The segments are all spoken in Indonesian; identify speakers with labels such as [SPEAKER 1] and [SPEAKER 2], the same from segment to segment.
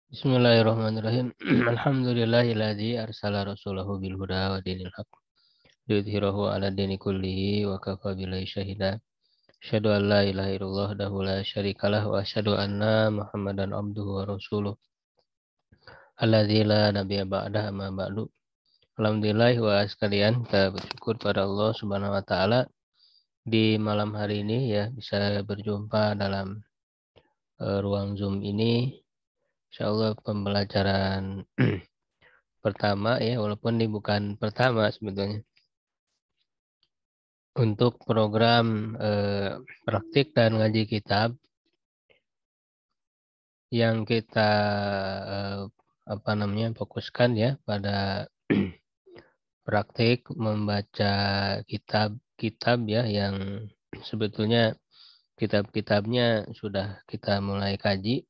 [SPEAKER 1] Bismillahirrahmanirrahim. Alhamdulillahilladzi arsala rasulahu bil huda wa dinil haq liyudhhirahu 'ala dini kullihi wa kafa billahi syahida. Asyhadu an la ilaha illallah wahdahu la syarikalah wa asyhadu anna Muhammadan abduhu wa rasuluh alladzi la nabiyya ba'dahu amma ba'du. Alhamdulillah wa sekalian, kita bersyukur pada Allah Subhanahu wa taala di malam hari ini ya bisa berjumpa dalam ruang Zoom ini. Insyaallah pembelajaran pertama ya, walaupun ini bukan pertama sebetulnya, untuk program praktik dan ngaji kitab yang kita fokuskan ya pada praktik membaca kitab-kitab ya, yang sebetulnya kitab-kitabnya sudah kita mulai kaji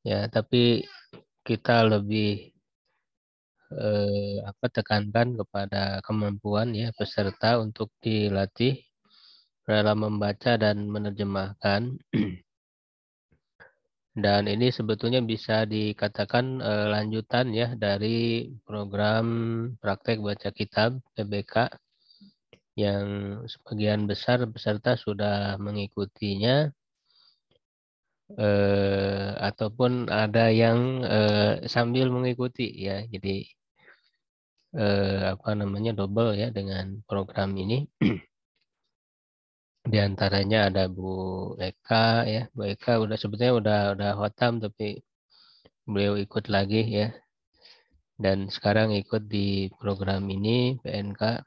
[SPEAKER 1] ya, tapi kita lebih tekankan kepada kemampuan ya peserta untuk dilatih dalam membaca dan menerjemahkan. Dan ini sebetulnya bisa dikatakan lanjutan ya dari program praktek baca kitab PBK yang sebagian besar peserta sudah mengikutinya, ataupun ada yang sambil mengikuti ya. Jadi double ya dengan program ini. Di antaranya ada Bu Eka ya. Bu Eka sebetulnya udah khotam, tapi beliau ikut lagi ya. Dan sekarang ikut di program ini PNK.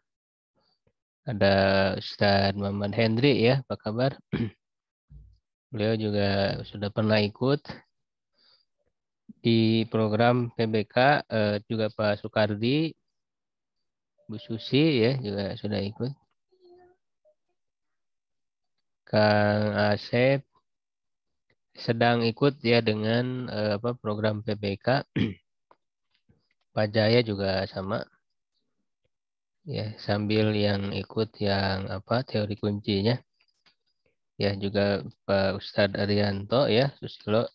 [SPEAKER 1] Ada Ustadz Muhammad Hendri ya, apa kabar? Beliau juga sudah pernah ikut di program PBK, juga Pak Sukardi, Bu Susi ya juga sudah ikut. Kang Asep sedang ikut ya dengan program PBK. Pak Jaya juga sama ya, sambil yang ikut yang teori kuncinya ya. Juga Pak Ustadz Arianto ya Susilo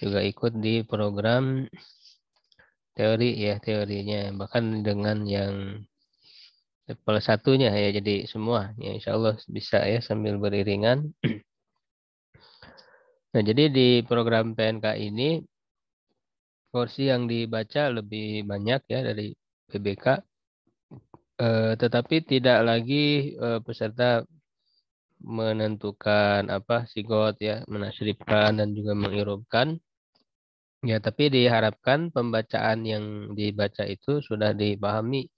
[SPEAKER 1] juga ikut di program teori ya, teorinya bahkan dengan yang level satunya ya. Jadi semua ya insya Allah bisa ya sambil beriringan. Nah, jadi di program PNK ini porsi yang dibaca lebih banyak ya dari PBK, tetapi tidak lagi peserta menentukan sigot ya, menasrifkan dan juga mengirobkan ya, tapi diharapkan pembacaan yang dibaca itu sudah dipahami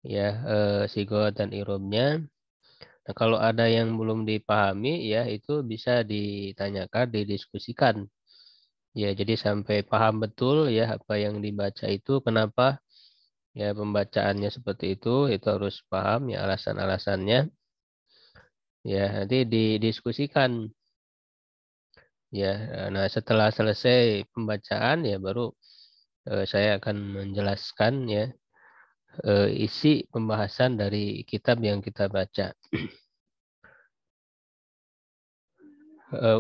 [SPEAKER 1] ya, sigot dan irobnya. Nah, kalau ada yang belum dipahami ya, itu bisa ditanyakan, didiskusikan ya, jadi sampai paham betul ya apa yang dibaca itu, kenapa ya pembacaannya seperti itu harus paham ya alasan-alasannya ya, nanti didiskusikan ya. Nah, setelah selesai pembacaan ya baru saya akan menjelaskan ya isi pembahasan dari kitab yang kita baca.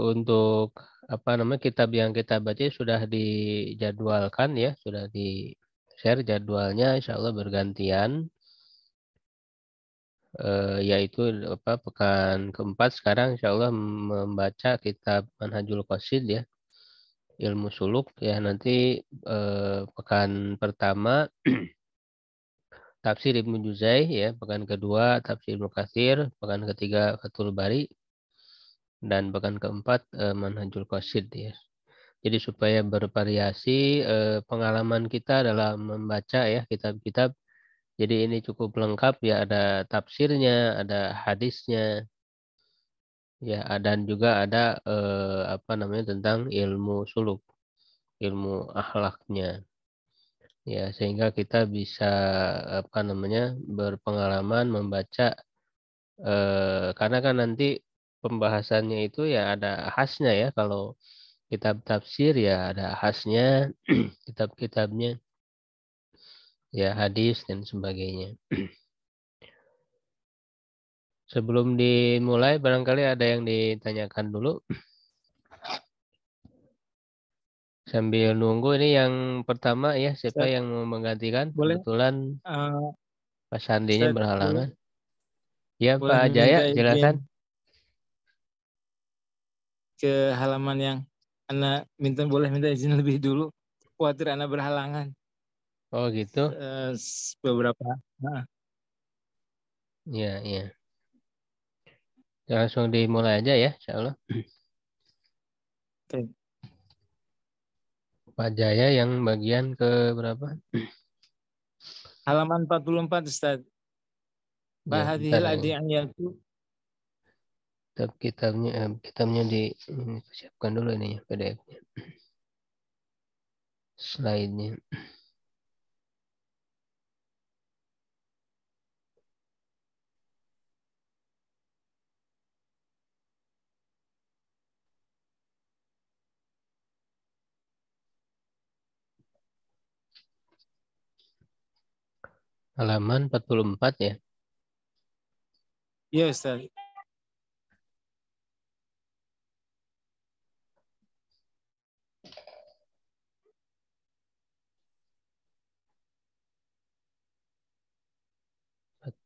[SPEAKER 1] Untuk kitab yang kita baca sudah dijadwalkan ya, sudah di share jadwalnya, insya Allah bergantian, yaitu pekan keempat sekarang insya Allah membaca kitab Manhajul Qasid ya, ilmu suluk ya. Nanti pekan pertama tafsir Ibnu Juzai ya, pekan kedua tafsir Ibnu Katsir, pekan ketiga Fathul Bari, dan pekan keempat Manhajul Qasid ya. Jadi supaya bervariasi pengalaman kita dalam membaca ya kitab-kitab. Jadi ini cukup lengkap ya, ada tafsirnya, ada hadisnya ya, dan juga ada tentang ilmu suluk, ilmu akhlaknya ya, sehingga kita bisa berpengalaman membaca, karena kan nanti pembahasannya itu ya ada khasnya ya. Kalau kitab tafsir ya ada khasnya, kitab-kitabnya ya, hadis dan sebagainya. Sebelum dimulai barangkali ada yang ditanyakan dulu. Sambil nunggu ini yang pertama ya, siapa
[SPEAKER 2] Ustaz,
[SPEAKER 1] yang mau menggantikan?
[SPEAKER 2] boleh
[SPEAKER 1] Kebetulan Pak Sandinya
[SPEAKER 2] Ustaz,
[SPEAKER 1] berhalangan. Ya
[SPEAKER 2] boleh
[SPEAKER 1] Pak Jaya,
[SPEAKER 2] meminta izin
[SPEAKER 1] silakan.
[SPEAKER 2] ke halaman yang boleh minta izin lebih dulu. Khawatir Anda berhalangan
[SPEAKER 1] Oh gitu.
[SPEAKER 2] beberapa. Nah,
[SPEAKER 1] Ya, ya. Langsung dimulai aja ya, insya Allah.
[SPEAKER 2] oke.
[SPEAKER 1] Pak Jaya yang bagian ke berapa?
[SPEAKER 2] Halaman 44 Ustaz.
[SPEAKER 1] Ya, bentar
[SPEAKER 2] Fahadhil
[SPEAKER 1] ya.
[SPEAKER 2] adi'iyatu.
[SPEAKER 1] Kitabnya siapkan dulu ini ya, PDF-nya. Slide-nya. Halaman 44 ya.
[SPEAKER 2] Ya Ustaz.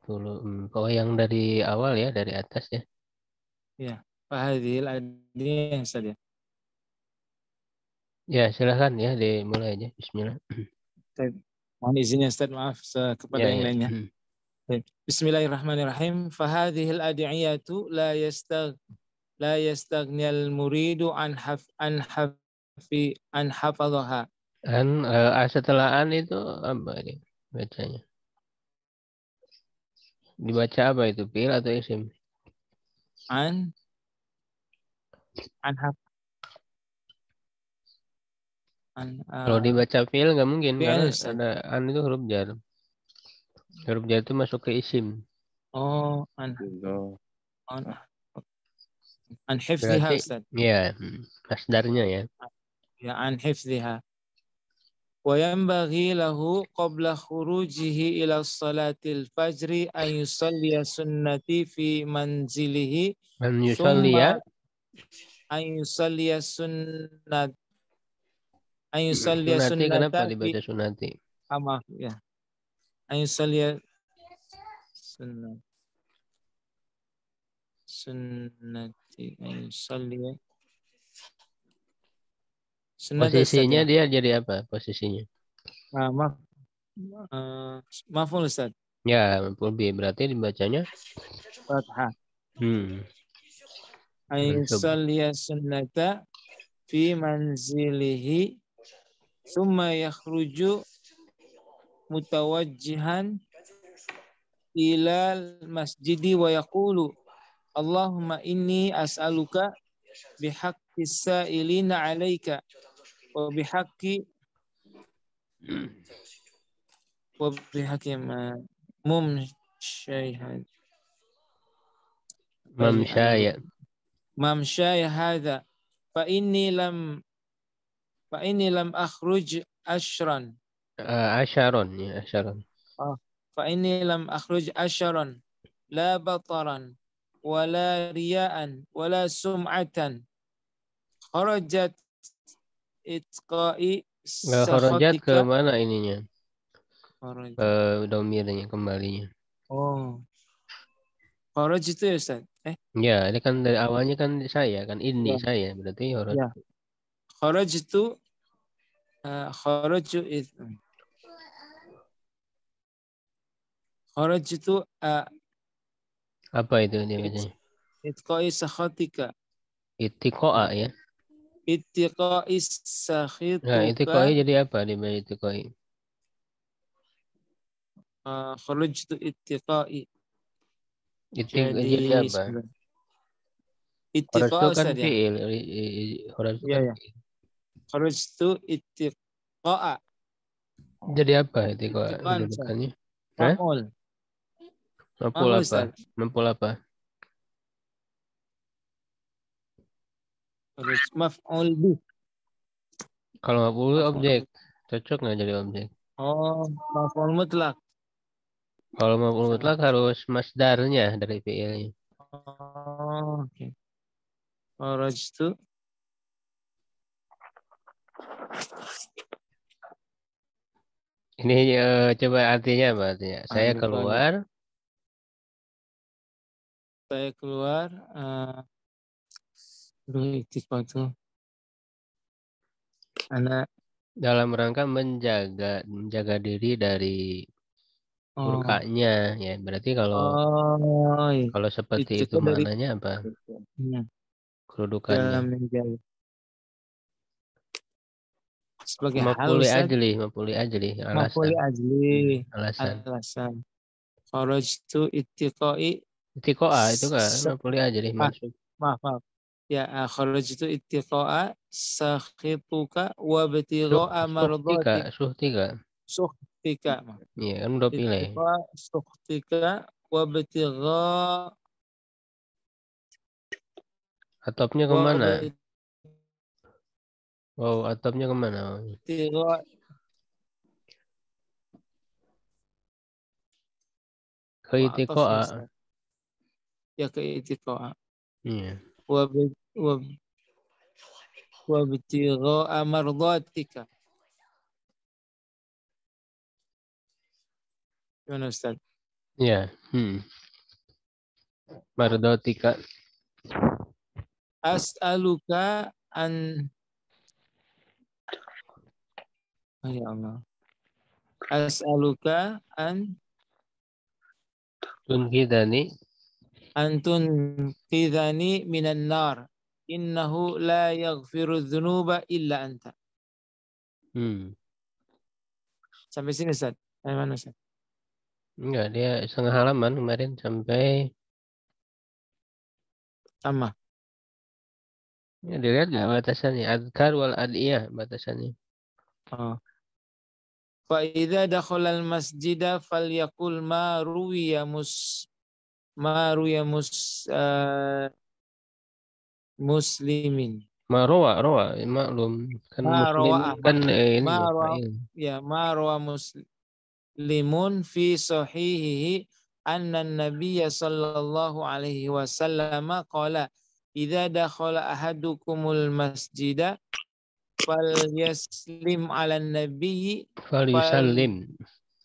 [SPEAKER 1] Oh yang dari awal ya, dari atas ya.
[SPEAKER 2] Ya. Fahadhil adi'iyatu Ustaz ya.
[SPEAKER 1] Ya, silakan ya, dimulai aja. Bismillah.
[SPEAKER 2] Baik. Mohon izinnya Ustaz, maaf kepada
[SPEAKER 1] Ya,
[SPEAKER 2] yang
[SPEAKER 1] ya.
[SPEAKER 2] lainnya. Baik. Bismillahirrahmanirrahim. Fahadhil adi'iyatu la yastaghniyal muridu an hafadhaha.
[SPEAKER 1] Kan setelah an itu apa ini bacanya? Dibaca apa itu? Fi'il atau isim?
[SPEAKER 2] An an haf an
[SPEAKER 1] Kalau dibaca fi'il nggak mungkin karena
[SPEAKER 2] fi'il Ustaz.
[SPEAKER 1] ada an itu huruf jar. Huruf jar itu masuk ke isim.
[SPEAKER 2] Oh, an an hifdhiha
[SPEAKER 1] Berarti
[SPEAKER 2] Ustaz.
[SPEAKER 1] ya masdarnya ya.
[SPEAKER 2] Ya, an hifdhiha. Wa yanbaghi lahu qabla khurujihi ila salatil fajri an yusalliya sunnati fi manzilihi
[SPEAKER 1] Man yusalliya
[SPEAKER 2] thumma an yusalliya sunnat an yusalliya
[SPEAKER 1] sunati, kenapa
[SPEAKER 2] sunnata fi
[SPEAKER 1] dibaca sunati?
[SPEAKER 2] maaf ya. An yusalliya sunnat sunnati an yusalliya sunnata Ustaz
[SPEAKER 1] Posisinya
[SPEAKER 2] ya.
[SPEAKER 1] dia jadi apa? Posisinya?
[SPEAKER 2] Maaf, maafun Ustaz.
[SPEAKER 1] Ya, maf'ul bih. Berarti dibacanya
[SPEAKER 2] Fathah.
[SPEAKER 1] hmm, mansub.
[SPEAKER 2] Ayusalliya sunnata fi manzilihi summa yakhruju mutawajjihan ilal masjidi wa yaqulu Allahumma inni as'aluka bihaqqi sa'ilina alaika wa bihaqqi wa bihaqqi mum syaihan
[SPEAKER 1] Mamsyaya.
[SPEAKER 2] mamsyaya hadha fa inni lam akhruj ashran.
[SPEAKER 1] Asyaron ya, asyaron.
[SPEAKER 2] Fa inni lam akhruj ashran la bataran wala riyaan wala sum'atan kharajat itqa'i
[SPEAKER 1] Kharajat ke
[SPEAKER 2] sakhatika.
[SPEAKER 1] mana ininya?
[SPEAKER 2] Kharajat.
[SPEAKER 1] Domirnya kembalinya.
[SPEAKER 2] Oh, kharaj itu ya Ustaz?
[SPEAKER 1] Ya, ini kan dari awalnya kan saya kan ini
[SPEAKER 2] Ya,
[SPEAKER 1] saya berarti kharaj.
[SPEAKER 2] ya. Kharaj itu kharaj itu kharaj itu
[SPEAKER 1] Apa itu dia
[SPEAKER 2] it-
[SPEAKER 1] bacanya?
[SPEAKER 2] itqa'i sakhatika.
[SPEAKER 1] Itiqoa ya.
[SPEAKER 2] Itqa'i
[SPEAKER 1] Nah,
[SPEAKER 2] sakhituka.
[SPEAKER 1] itiqoi jadi apa di bawah itiqoi?
[SPEAKER 2] Kharaj itu itqa'i.
[SPEAKER 1] Jadi
[SPEAKER 2] Jadi
[SPEAKER 1] apa? Kharaj itu
[SPEAKER 2] ittiqa
[SPEAKER 1] kan
[SPEAKER 2] Ustaz ya?
[SPEAKER 1] fi'il. Kharaj itu
[SPEAKER 2] Iya
[SPEAKER 1] kan
[SPEAKER 2] ya.
[SPEAKER 1] fi'il.
[SPEAKER 2] Kharaj itu ittiqa'a.
[SPEAKER 1] Jadi apa itiqoa
[SPEAKER 2] Ittiqan Ustaz.
[SPEAKER 1] kedudukannya? Hah?
[SPEAKER 2] Maf'ul.
[SPEAKER 1] Mempul
[SPEAKER 2] Maf'ul
[SPEAKER 1] apa?
[SPEAKER 2] Ustaz.
[SPEAKER 1] Mempul apa?
[SPEAKER 2] Kharaj maf'ul bih.
[SPEAKER 1] Kalau mempul objek,
[SPEAKER 2] Maf'ul.
[SPEAKER 1] cocok nggak jadi objek?
[SPEAKER 2] Oh, maf'ul mutlak.
[SPEAKER 1] Kalau mempul
[SPEAKER 2] Salah.
[SPEAKER 1] mutlak harus masdarnya dari fi'ilnya.
[SPEAKER 2] Oh, oke. Kharaj itu
[SPEAKER 1] Ini coba artinya apa artinya? Saya
[SPEAKER 2] Lupa.
[SPEAKER 1] keluar.
[SPEAKER 2] Saya keluar. Itikad tuh. Anak.
[SPEAKER 1] Dalam rangka menjaga diri dari
[SPEAKER 2] Oh.
[SPEAKER 1] murkanya ya berarti kalau
[SPEAKER 2] Oh. Iya.
[SPEAKER 1] kalau seperti itu
[SPEAKER 2] Itikad dari.
[SPEAKER 1] maknanya apa kedudukannya
[SPEAKER 2] Dalam menjaga. Sebagai hal Ustaz.
[SPEAKER 1] mafuli ajli alasan.
[SPEAKER 2] Maf'ul ajli.
[SPEAKER 1] Alasan
[SPEAKER 2] Alasan. Kharajtu ittiqai.
[SPEAKER 1] itikoa itu kan mafuli ajli
[SPEAKER 2] Ah,
[SPEAKER 1] masuk
[SPEAKER 2] maaf. Ya, kharajtu ittiqa'a sakhituka wa ibtigha'a
[SPEAKER 1] suhtika
[SPEAKER 2] mardatik
[SPEAKER 1] suhtika
[SPEAKER 2] sukhtika.
[SPEAKER 1] iya kan udah pilih
[SPEAKER 2] Ittiqa'a sukhtika wa ibtigha'a
[SPEAKER 1] atopnya
[SPEAKER 2] wa
[SPEAKER 1] kemana wow atopnya kemana
[SPEAKER 2] ibtigha'a
[SPEAKER 1] ke
[SPEAKER 2] wa ataf ya
[SPEAKER 1] itikoa
[SPEAKER 2] Ustaz. Ya ke ittiqa'a
[SPEAKER 1] iya
[SPEAKER 2] wa wa wa ibtigha'a mardatika. Gimana Ustaz?
[SPEAKER 1] iya mardotika
[SPEAKER 2] As'aluka an ya Allah. As'aluka
[SPEAKER 1] tunkidani
[SPEAKER 2] antun qidhani minan nar. Innahu la yaghfiru dzunuba illa anta.
[SPEAKER 1] hmm.
[SPEAKER 2] Sampai sini Ustaz. Sampai mana Ustaz?
[SPEAKER 1] Enggak, dia setengah halaman kemarin sampai
[SPEAKER 2] Sama.
[SPEAKER 1] ya dilihat nggak batasannya adkar wal adiyah batasannya.
[SPEAKER 2] Oh. Fa idza dakhala al masjida falyaqul ma ruwiya muslimin.
[SPEAKER 1] Rawa maklum kan
[SPEAKER 2] Ma
[SPEAKER 1] muslimun
[SPEAKER 2] rawa
[SPEAKER 1] kan ini
[SPEAKER 2] ma
[SPEAKER 1] ya
[SPEAKER 2] rawa
[SPEAKER 1] fa'il.
[SPEAKER 2] ya ma rawa muslimun fi sahihihi anna nabiyya sallallahu alaihi wasallam qala idza dakhala ahadukumul masjida fal yaslim ala nabiyyi
[SPEAKER 1] Fal
[SPEAKER 2] fal
[SPEAKER 1] yusallim.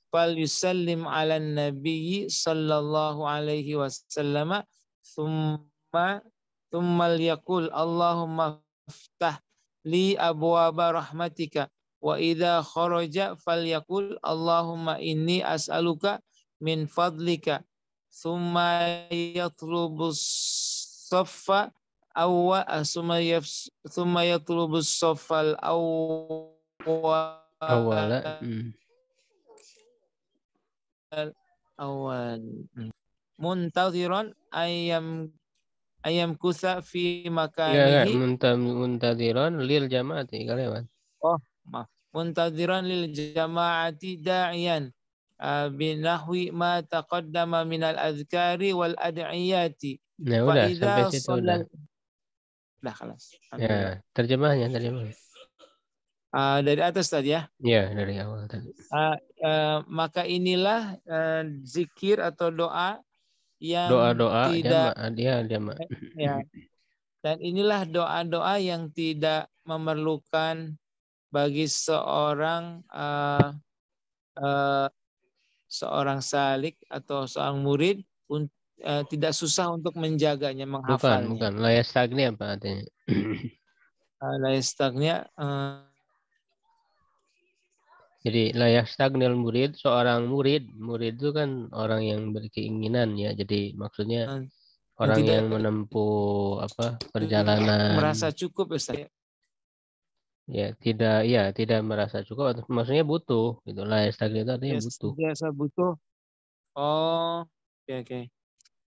[SPEAKER 2] fal yusallim ala nabiyyi sallallahu alaihi wasallam thumma thumma yaqul Allahumma ftah li abwaaba rahmatika wa idza kharaja falyaqul Allahumma inni as'aluka min fadlika thumma yatlubu saffa awwa thumma yatlubu saffal awwal
[SPEAKER 1] Awala.
[SPEAKER 2] awal muntaziran ayam kusa fi
[SPEAKER 1] Enggak
[SPEAKER 2] makanihi.
[SPEAKER 1] muntadiron lil jamaati lewat.
[SPEAKER 2] Oh, maaf. Muntaziran lil jama'ati da'iyan binahwi ma taqaddama minal azkari wal ad'iyati.
[SPEAKER 1] Nah
[SPEAKER 2] Fa
[SPEAKER 1] udah sampai
[SPEAKER 2] idza
[SPEAKER 1] situ udah.
[SPEAKER 2] shallal. Dah kelas. Alhamdulillah.
[SPEAKER 1] Ya terjemahnya terjemah.
[SPEAKER 2] Dari atas tadi ya.
[SPEAKER 1] Ya dari awal tadi.
[SPEAKER 2] Maka inilah zikir atau doa yang
[SPEAKER 1] Doa-doa
[SPEAKER 2] tidak
[SPEAKER 1] jamaah dia jamaah.
[SPEAKER 2] ya, dan inilah doa-doa yang tidak memerlukan bagi seorang seorang salik atau seorang murid tidak susah untuk menjaganya, menghafalnya.
[SPEAKER 1] Bukan layak stagni apa artinya?
[SPEAKER 2] Laistagnya
[SPEAKER 1] Jadi layak stagnil murid, seorang murid itu kan orang yang berkeinginan ya. Jadi maksudnya
[SPEAKER 2] yang
[SPEAKER 1] orang
[SPEAKER 2] tidak
[SPEAKER 1] yang menempuh apa perjalanan
[SPEAKER 2] merasa cukup Ustaz.
[SPEAKER 1] tidak merasa cukup atau maksudnya butuh gitu. Layak stagnil itu artinya
[SPEAKER 2] Ya,
[SPEAKER 1] butuh.
[SPEAKER 2] sentiasa butuh. Oh, oke.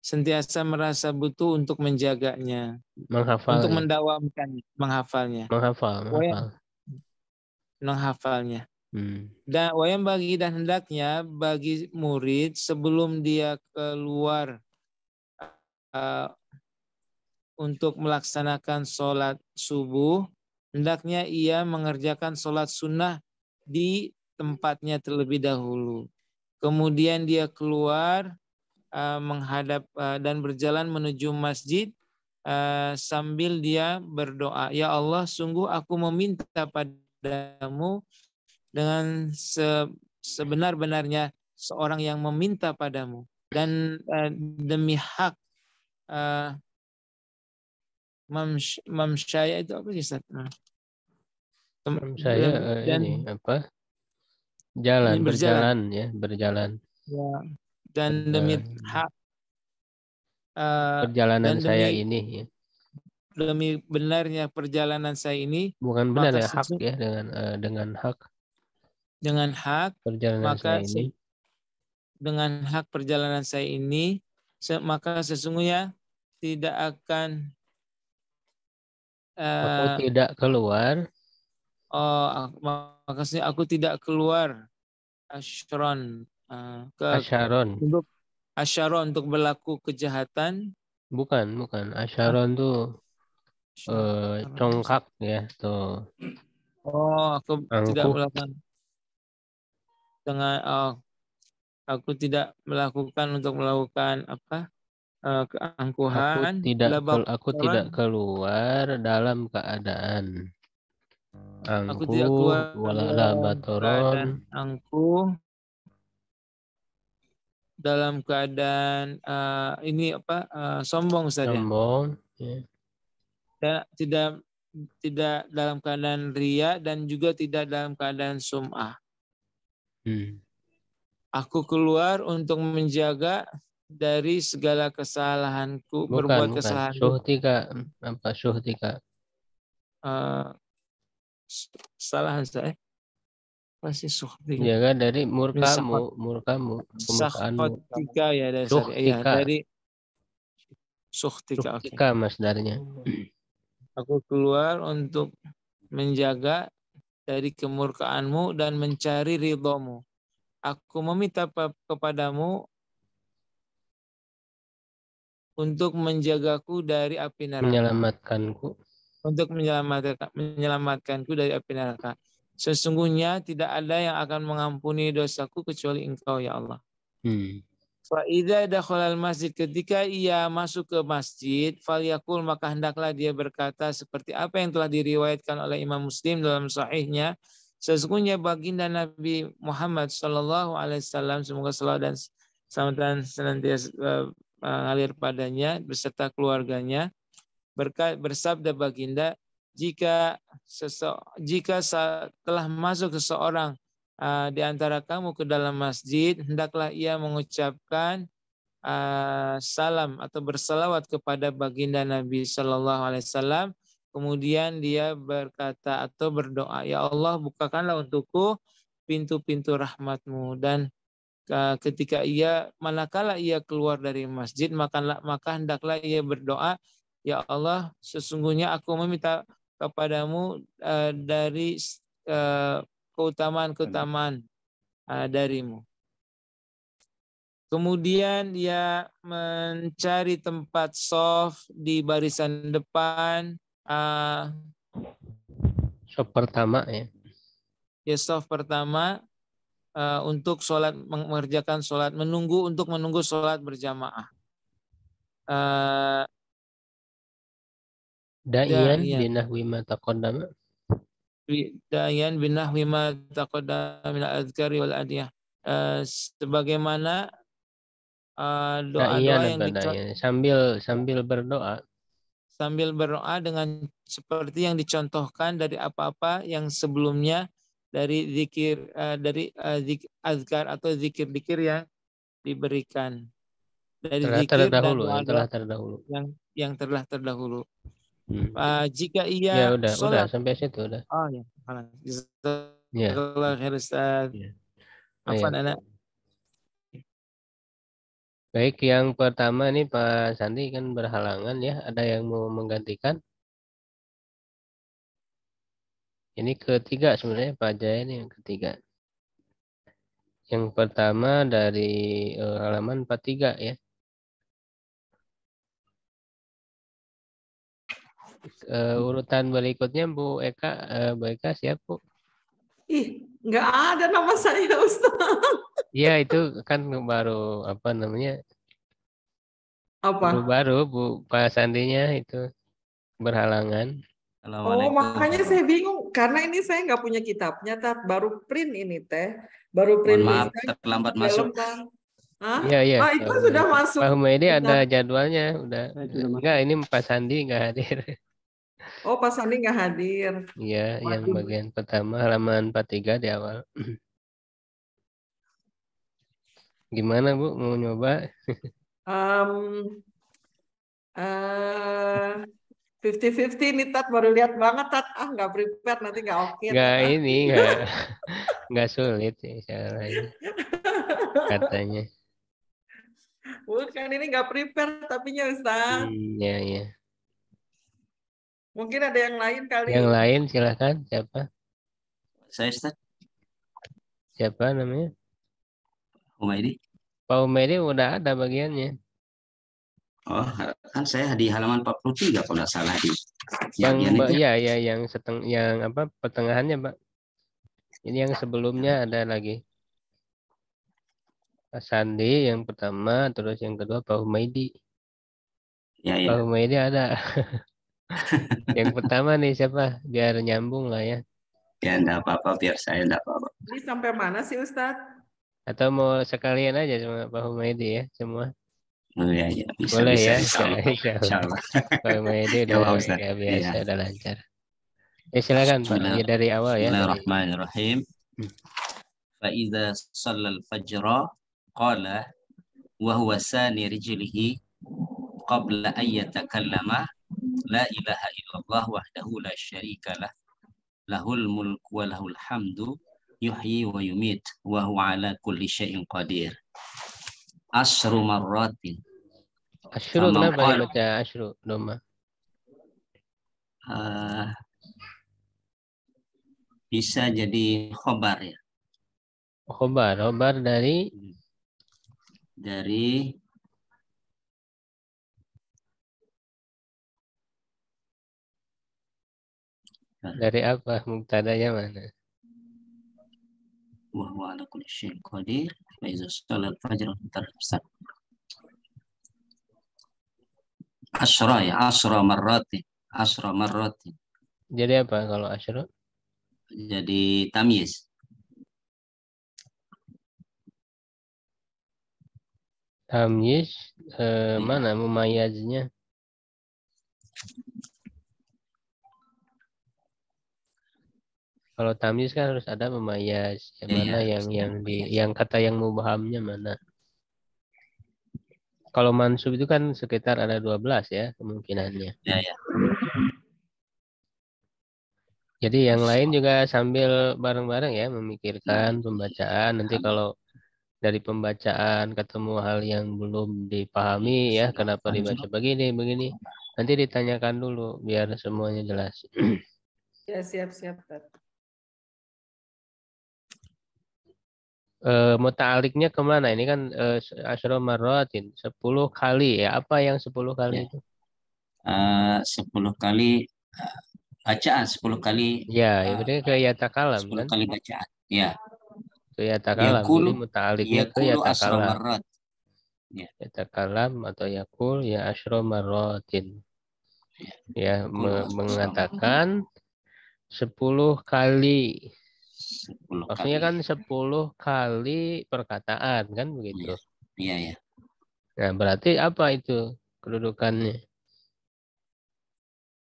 [SPEAKER 2] Sentiasa merasa butuh untuk menjaganya, untuk
[SPEAKER 1] Menghafalnya.
[SPEAKER 2] mendawamkannya,
[SPEAKER 1] Menghafal.
[SPEAKER 2] menghafalnya.
[SPEAKER 1] Hmm.
[SPEAKER 2] Dan dan hendaknya bagi murid sebelum dia keluar untuk melaksanakan sholat subuh, hendaknya ia mengerjakan sholat sunnah di tempatnya terlebih dahulu. Kemudian dia keluar menghadap dan berjalan menuju masjid sambil dia berdoa, ya Allah, sungguh aku meminta padamu dengan sebenar-benarnya seorang yang meminta padamu, dan demi hak mamsyaya itu apa sih Ustaz?
[SPEAKER 1] Saya
[SPEAKER 2] Dan
[SPEAKER 1] ini apa? Jalan,
[SPEAKER 2] berjalan,
[SPEAKER 1] berjalan ya, berjalan.
[SPEAKER 2] ya, dan demi
[SPEAKER 1] Berjalan.
[SPEAKER 2] hak
[SPEAKER 1] Perjalanan
[SPEAKER 2] dan
[SPEAKER 1] saya
[SPEAKER 2] demi
[SPEAKER 1] ini ya.
[SPEAKER 2] benarnya perjalanan saya ini,
[SPEAKER 1] Bukan benar
[SPEAKER 2] maka
[SPEAKER 1] ya, hak ya, dengan hak
[SPEAKER 2] dengan hak
[SPEAKER 1] perjalanan saya
[SPEAKER 2] maka
[SPEAKER 1] ini.
[SPEAKER 2] dengan hak perjalanan saya ini, maka sesungguhnya tidak akan
[SPEAKER 1] Aku
[SPEAKER 2] uh,
[SPEAKER 1] tidak keluar
[SPEAKER 2] maksudnya aku tidak keluar asyron
[SPEAKER 1] asyaron.
[SPEAKER 2] untuk asyaron untuk berlaku kejahatan.
[SPEAKER 1] Bukan.
[SPEAKER 2] Ah,
[SPEAKER 1] Asyaron tuh
[SPEAKER 2] asyaron.
[SPEAKER 1] congkak ya, tuh
[SPEAKER 2] Aku tidak
[SPEAKER 1] angkuh.
[SPEAKER 2] melakukan dengan aku tidak melakukan untuk melakukan apa keangkuhan
[SPEAKER 1] Aku
[SPEAKER 2] labakoran.
[SPEAKER 1] tidak keluar dalam keadaan
[SPEAKER 2] Aku tidak
[SPEAKER 1] angkuh
[SPEAKER 2] keluar
[SPEAKER 1] wala
[SPEAKER 2] dalam
[SPEAKER 1] labatoron.
[SPEAKER 2] keadaan angkuh, dalam keadaan ini apa sombong saja,
[SPEAKER 1] Sombong ya.
[SPEAKER 2] dan tidak dalam keadaan ria, dan juga tidak dalam keadaan sum'ah.
[SPEAKER 1] Hmm.
[SPEAKER 2] Aku keluar untuk menjaga dari segala kesalahanku,
[SPEAKER 1] Bukan,
[SPEAKER 2] berbuat kesalahanku.
[SPEAKER 1] Suhtika, apa suhtika?
[SPEAKER 2] Uh, Kesalahan saya pasti suhtika.
[SPEAKER 1] Jaga dari
[SPEAKER 2] Misakot
[SPEAKER 1] kemurkaanmu.
[SPEAKER 2] sakhotika ya dasar ya
[SPEAKER 1] Suhtika,
[SPEAKER 2] dari suhtika. Oke.
[SPEAKER 1] suhtika masdarnya.
[SPEAKER 2] Aku keluar untuk menjaga dari kemurkaanmu dan mencari ridhomu. Aku meminta kepadamu untuk menjagaku dari api neraka.
[SPEAKER 1] Menyelamatkanku.
[SPEAKER 2] Untuk menyelamatkanku dari api neraka. Sesungguhnya tidak ada yang akan mengampuni dosaku kecuali Engkau ya Allah. Fa'idha dakhalal masjid, ketika ia masuk ke masjid, falyakul, maka hendaklah dia berkata seperti apa yang telah diriwayatkan oleh Imam Muslim dalam sahihnya. Sesungguhnya baginda Nabi Muhammad SAW, semoga salawat dan selamatan senantiasa mengalir padanya beserta keluarganya, bersabda baginda, jika telah masuk seseorang di antara kamu ke dalam masjid, hendaklah ia mengucapkan salam atau bersalawat kepada baginda Nabi Shallallahu Alaihi Wasallam. Kemudian dia berkata atau berdoa, ya Allah, bukakanlah untukku pintu-pintu rahmatmu. Dan manakala ia keluar dari masjid, maka hendaklah ia berdoa, ya Allah, sesungguhnya aku meminta kepadamu dari keutamaan-keutamaan darimu. Kemudian dia mencari tempat soft di barisan depan.
[SPEAKER 1] Soft pertama ya.
[SPEAKER 2] Ya, soft pertama untuk sholat, mengerjakan sholat, untuk menunggu sholat berjamaah.
[SPEAKER 1] Da'iyan binahwi ma taqaddama.
[SPEAKER 2] Da'iyan binahwi ma taqaddama min al-adhkari wal adiyah. Sebagaimana doa-doa yang
[SPEAKER 1] sambil berdoa,
[SPEAKER 2] sambil berdoa dengan seperti yang dicontohkan dari apa-apa yang sebelumnya, dari zikir, dari azkar atau zikir-zikir yang diberikan, dari zikir dan doa-doa yang telah terdahulu. Jika
[SPEAKER 1] ya
[SPEAKER 2] ia
[SPEAKER 1] udah
[SPEAKER 2] sholat,
[SPEAKER 1] sampai situ udah.
[SPEAKER 2] Oh ya,
[SPEAKER 1] Ya.
[SPEAKER 2] jazakallahu khair Ustaz. Afwan anak.
[SPEAKER 1] Baik, yang pertama nih Pak Sandi kan berhalangan ya. Ada yang mau menggantikan? Ini ketiga sebenarnya Pak Jaya ini yang ketiga. Yang pertama dari halaman 43 ya. Urutan berikutnya Bu Eka siap Bu?
[SPEAKER 3] Ih, nggak ada nama saya Ustaz.
[SPEAKER 1] Iya itu kan baru apa namanya?
[SPEAKER 3] Apa?
[SPEAKER 1] Baru Bu Pak Sandinya itu berhalangan.
[SPEAKER 3] Oh, makanya saya bingung karena ini saya nggak punya kitabnya, baru print ini teh, baru print.
[SPEAKER 4] Mohon maaf terlambat masuk.
[SPEAKER 1] Iya, iya.
[SPEAKER 3] Itu sudah masuk.
[SPEAKER 1] Pak Humaydi ada jadwalnya, udah. Enggak, ini Pak Sandi nggak hadir.
[SPEAKER 3] Oh, Pak Sandi nggak hadir.
[SPEAKER 1] Iya, yang bagian pertama halaman 43 di awal. Gimana Bu, mau nyoba?
[SPEAKER 3] 50-50 nih Tat, baru lihat banget Tat. Nggak prepare, nanti nggak oke.
[SPEAKER 1] Nggak ini, nggak sulit sih caranya. Katanya.
[SPEAKER 3] Bukan, ini nggak prepare tapinya Ustaz.
[SPEAKER 1] Iya, iya.
[SPEAKER 3] Mungkin ada yang lain kali.
[SPEAKER 1] Yang lain silakan, siapa?
[SPEAKER 4] Saya Ustaz.
[SPEAKER 1] Siapa namanya?
[SPEAKER 4] Humaydi.
[SPEAKER 1] Pak Humaydi udah ada bagiannya.
[SPEAKER 4] Oh, kan saya di halaman 43 kalau nggak salah di
[SPEAKER 1] yang
[SPEAKER 4] itu.
[SPEAKER 1] Iya, ya, yang pertengahannya, Pak. Ini yang sebelumnya ada lagi. Pak Sandi yang pertama, terus yang kedua Pak Humaydi.
[SPEAKER 4] Ya, ya.
[SPEAKER 1] Pak Humaydi ada. Yang pertama nih siapa? Biar nyambung lah ya.
[SPEAKER 4] Ya, enggak apa-apa, biar saya enggak apa-apa.
[SPEAKER 3] Ini sampai mana sih Ustadz?
[SPEAKER 1] Atau mau sekalian aja sama Pak Humaydi ya, semua?
[SPEAKER 4] Oh, ya, ya. Bisa,
[SPEAKER 1] boleh
[SPEAKER 4] bisa,
[SPEAKER 1] ya,
[SPEAKER 4] insya Allah.
[SPEAKER 1] Pak Humaydi udah ya, biasa, udah lancar. Ya silakan Pak, ya, dari awal ya.
[SPEAKER 4] Bismillahirrahmanirrahim. Fa'idha sallal fajra qala wa huwa sani rijlihi qabla an yatakallama la ilaha illallah wahdahu la syarika lah lahul mulku wa lahul hamdu yuhyi wa yumit wa huwa ala kulli syai'in qadir. Asyru marratin.
[SPEAKER 1] Asyru kenapa dibaca asyru doma?
[SPEAKER 4] Bisa jadi khobar ya.
[SPEAKER 1] Khobar dari apa? Mubtadanya mana?
[SPEAKER 4] Wa huwa ala kulli syai'in qadir. Fa iza shalal fajr tarabsat. Asyra marratin.
[SPEAKER 1] Jadi apa kalau asyra?
[SPEAKER 4] Jadi tamyiz.
[SPEAKER 1] Tamyiz mana mumayyaznya? Kalau tamyiz kan harus ada mumayyaz. Yang mana yang kata yang mubhamnya mana? Kalau mansub itu kan sekitar ada 12 ya kemungkinannya.
[SPEAKER 4] Ya, ya.
[SPEAKER 1] Jadi yang lain juga sambil bareng-bareng ya memikirkan pembacaan. Nanti kalau dari pembacaan ketemu hal yang belum dipahami ya, kenapa dibaca begini. Nanti ditanyakan dulu biar semuanya jelas.
[SPEAKER 3] Ya, siap.
[SPEAKER 1] Muta'aliknya kemana? Ini kan asyra marratin, 10 kali ya. Apa yang 10 kali itu?
[SPEAKER 4] 10 kali bacaan, 10 kali.
[SPEAKER 1] Ya, berarti ke yatakalam
[SPEAKER 4] 10
[SPEAKER 1] kan?
[SPEAKER 4] kali bacaan. Ya.
[SPEAKER 1] Ke yatakalam. Jadi muta'aliknya ke yatakalam.
[SPEAKER 4] Ya.
[SPEAKER 1] Yatakalam atau yakul ya asyra marratin. Ya, mengatakan 10 kali. Maksudnya kan 10 kali perkataan kan begitu.
[SPEAKER 4] Iya.
[SPEAKER 1] Nah, berarti apa itu kedudukannya?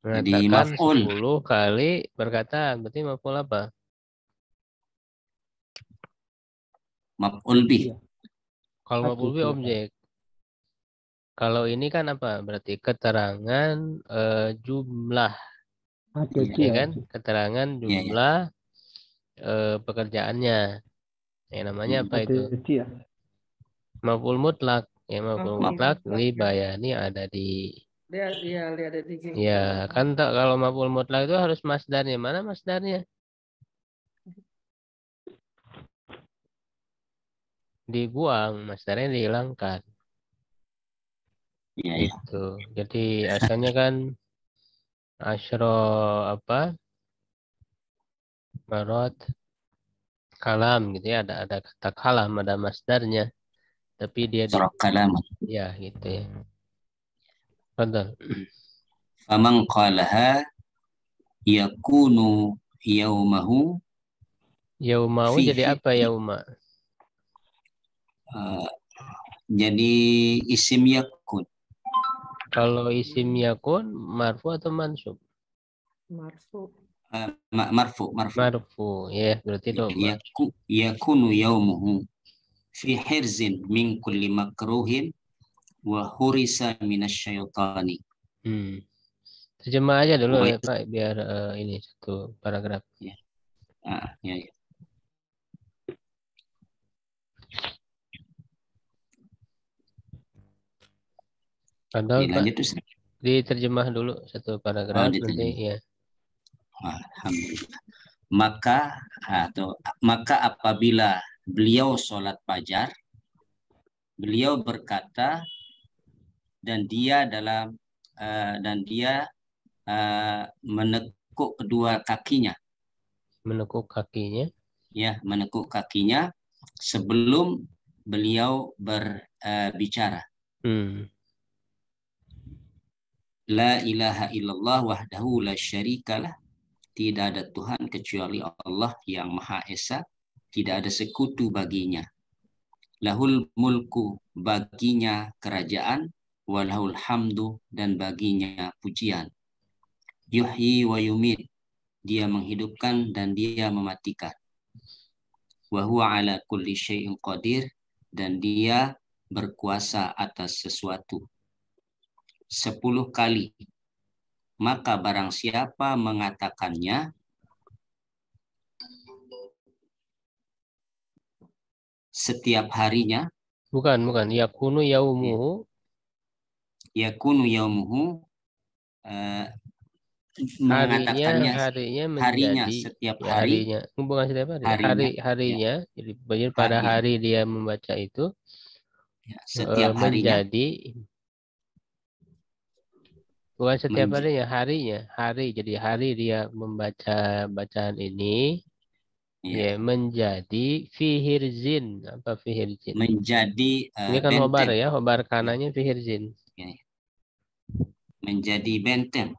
[SPEAKER 1] Mengatakan 10 kali perkataan, berarti maf'ul apa?
[SPEAKER 4] Maf'ul bih.
[SPEAKER 1] Kalau maf'ul bih objek. Kalau ini kan apa? Berarti keterangan jumlah. Ya kan? Keterangan jumlah pekerjaannya. Yang namanya apa itu? Maf'ul mutlak. Ya, maf'ul mutlak li bayani ada di. Ya, kan kalau maf'ul mutlak itu harus masdarnya. Mana masdarnya? Dibuang, masdarnya dihilangkan.
[SPEAKER 4] Ya.
[SPEAKER 1] Itu. Jadi asalnya kan asyra apa? Marot kalam gitu ya, ada kata kalam, ada masdarnya. Tapi dia
[SPEAKER 4] kalam.
[SPEAKER 1] Ya, gitu ya. Betul.
[SPEAKER 4] Faman qalaha yakunu yaumahu.
[SPEAKER 1] Yaumahu jadi apa yauma?
[SPEAKER 4] Jadi isim yakun.
[SPEAKER 1] Kalau isim yakun marfu atau mansub?
[SPEAKER 3] Marfu.
[SPEAKER 4] Marfu.
[SPEAKER 1] Marfu, ya berarti itu
[SPEAKER 4] yakunu yaumuhu fi hirzin min kulli makruhin wa hurisa minasyaitani.
[SPEAKER 1] Terjemah aja dulu ya Pak, biar ini satu paragraf.
[SPEAKER 4] Ya.
[SPEAKER 1] Atau Pak,
[SPEAKER 4] lanjut,
[SPEAKER 1] diterjemah dulu satu paragraf nanti ya.
[SPEAKER 4] Alhamdulillah. Maka apabila beliau sholat fajar, beliau berkata, dan dia menekuk kedua kakinya.
[SPEAKER 1] Menekuk kakinya.
[SPEAKER 4] Ya, menekuk kakinya sebelum beliau berbicara. La ilaha illallah wahdahu la syarikalah. Tidak ada Tuhan kecuali Allah yang Maha Esa, tidak ada sekutu baginya. Lahul mulku, baginya kerajaan, walahul hamdu, dan baginya pujian. Yuhyi wa yumit, dia menghidupkan dan dia mematikan. Wa huwa ala kulli syai'in qadir, dan dia berkuasa atas sesuatu. 10 kali. Maka barang siapa mengatakannya, setiap harinya.
[SPEAKER 1] Bukan. Yakunu yaumuhu.
[SPEAKER 4] Yakunu yaumuhu. Mengatakannya harinya setiap hari.
[SPEAKER 1] Harinya. Bukan setiap hari. Harinya. Jadi pada hari dia membaca itu.
[SPEAKER 4] Setiap harinya.
[SPEAKER 1] Bukan setiap harinya. Hari. Jadi hari dia membaca bacaan ini. Ya, menjadi fihirzin. Apa fihirzin?
[SPEAKER 4] Menjadi
[SPEAKER 1] ini kan benteng. Hobar ya, hobar kanannya fihirzin.
[SPEAKER 4] Menjadi benteng.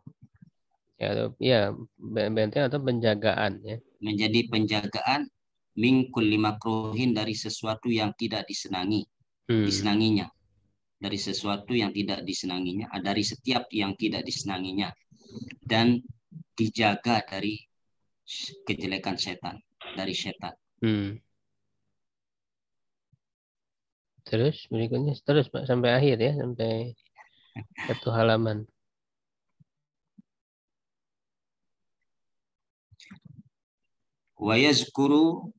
[SPEAKER 1] Ya, benteng atau penjagaan ya.
[SPEAKER 4] Menjadi penjagaan min kulli makruhin, dari sesuatu yang tidak disenanginya. Dari sesuatu yang tidak disenanginya, dari setiap yang tidak disenanginya, dan dijaga dari kejelekan setan, dari setan.
[SPEAKER 1] Terus berikutnya terus Pak sampai akhir ya, sampai satu halaman.
[SPEAKER 4] Wa yazkuru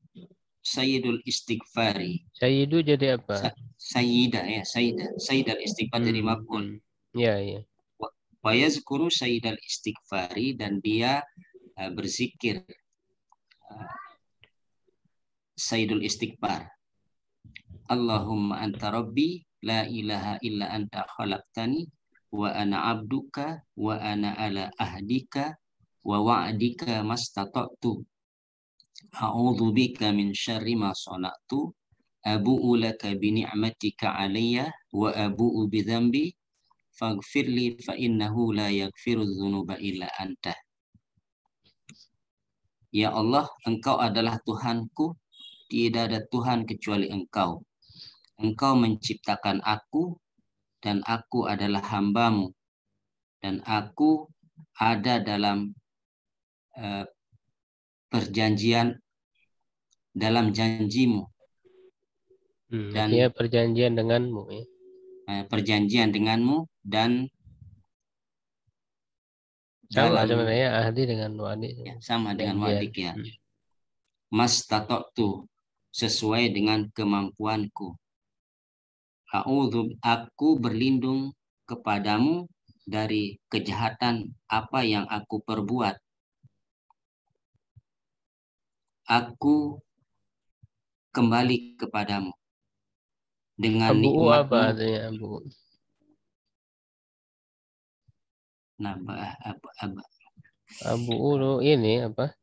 [SPEAKER 4] sayyidul istighfari.
[SPEAKER 1] Sayyidu jadi apa?
[SPEAKER 4] Sayyidal istighfar jadi maf'ul.
[SPEAKER 1] Ya.
[SPEAKER 4] Wa yazkuru sayyidal istighfari, dan dia berzikir sayyidul istighfar. Allahumma anta rabbi la ilaha illa anta khalaqtani wa ana abduka wa ana ala ahdika wa wa'dika mastata'tu. A'udzu bika min syarri ma sana'tu. Abu'u laka bi ni'matika 'alayya wa abu'u bi dzambi faghfirli fa innahu la yaghfiru dzunuba illa anta. Ya Allah, Engkau adalah Tuhanku, tidak ada Tuhan kecuali Engkau. Engkau menciptakan aku, dan aku adalah hamba-Mu, dan aku ada dalam perjanjian, dalam janji-Mu. Dan
[SPEAKER 1] perjanjian denganmu ya.
[SPEAKER 4] Perjanjian denganmu, dan
[SPEAKER 1] sama sebenarnya ahdi dengan wadi.
[SPEAKER 4] Ya, sama dengan wadik ya. Mastata'tu, sesuai dengan kemampuanku. Aku berlindung kepadamu dari kejahatan apa yang aku perbuat. Aku kembali kepadamu dengan nikmatmu.
[SPEAKER 1] Apa artinya abu? Abu ini apa?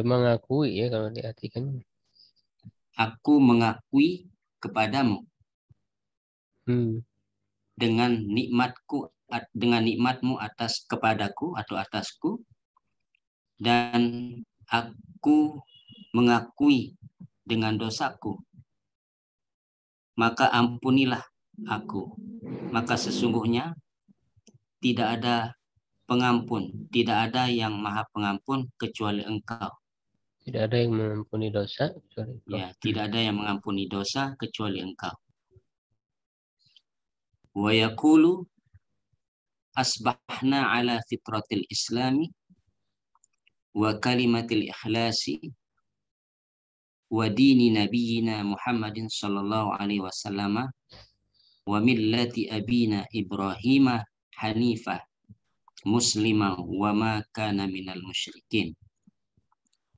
[SPEAKER 1] Mengakui ya kalau diartikan.
[SPEAKER 4] Aku mengakui kepadamu dengan nikmatku nikmatmu kepadaku atau atasku, dan aku mengakui dengan dosaku, maka ampunilah aku. Maka sesungguhnya tidak ada pengampun, tidak ada yang maha pengampun kecuali Engkau.
[SPEAKER 1] Tidak ada yang mengampuni dosa kecuali Engkau.
[SPEAKER 4] Ya, tidak ada yang mengampuni dosa kecuali Engkau. Wa yaqulu asbahna ala fitratil islami wa kalimatil ikhlasi wa dini nabiyyina Muhammadin sallallahu alaihi wasallam wa millati abina Ibrahim hanifah muslimah wa ma kana minal musyrikin.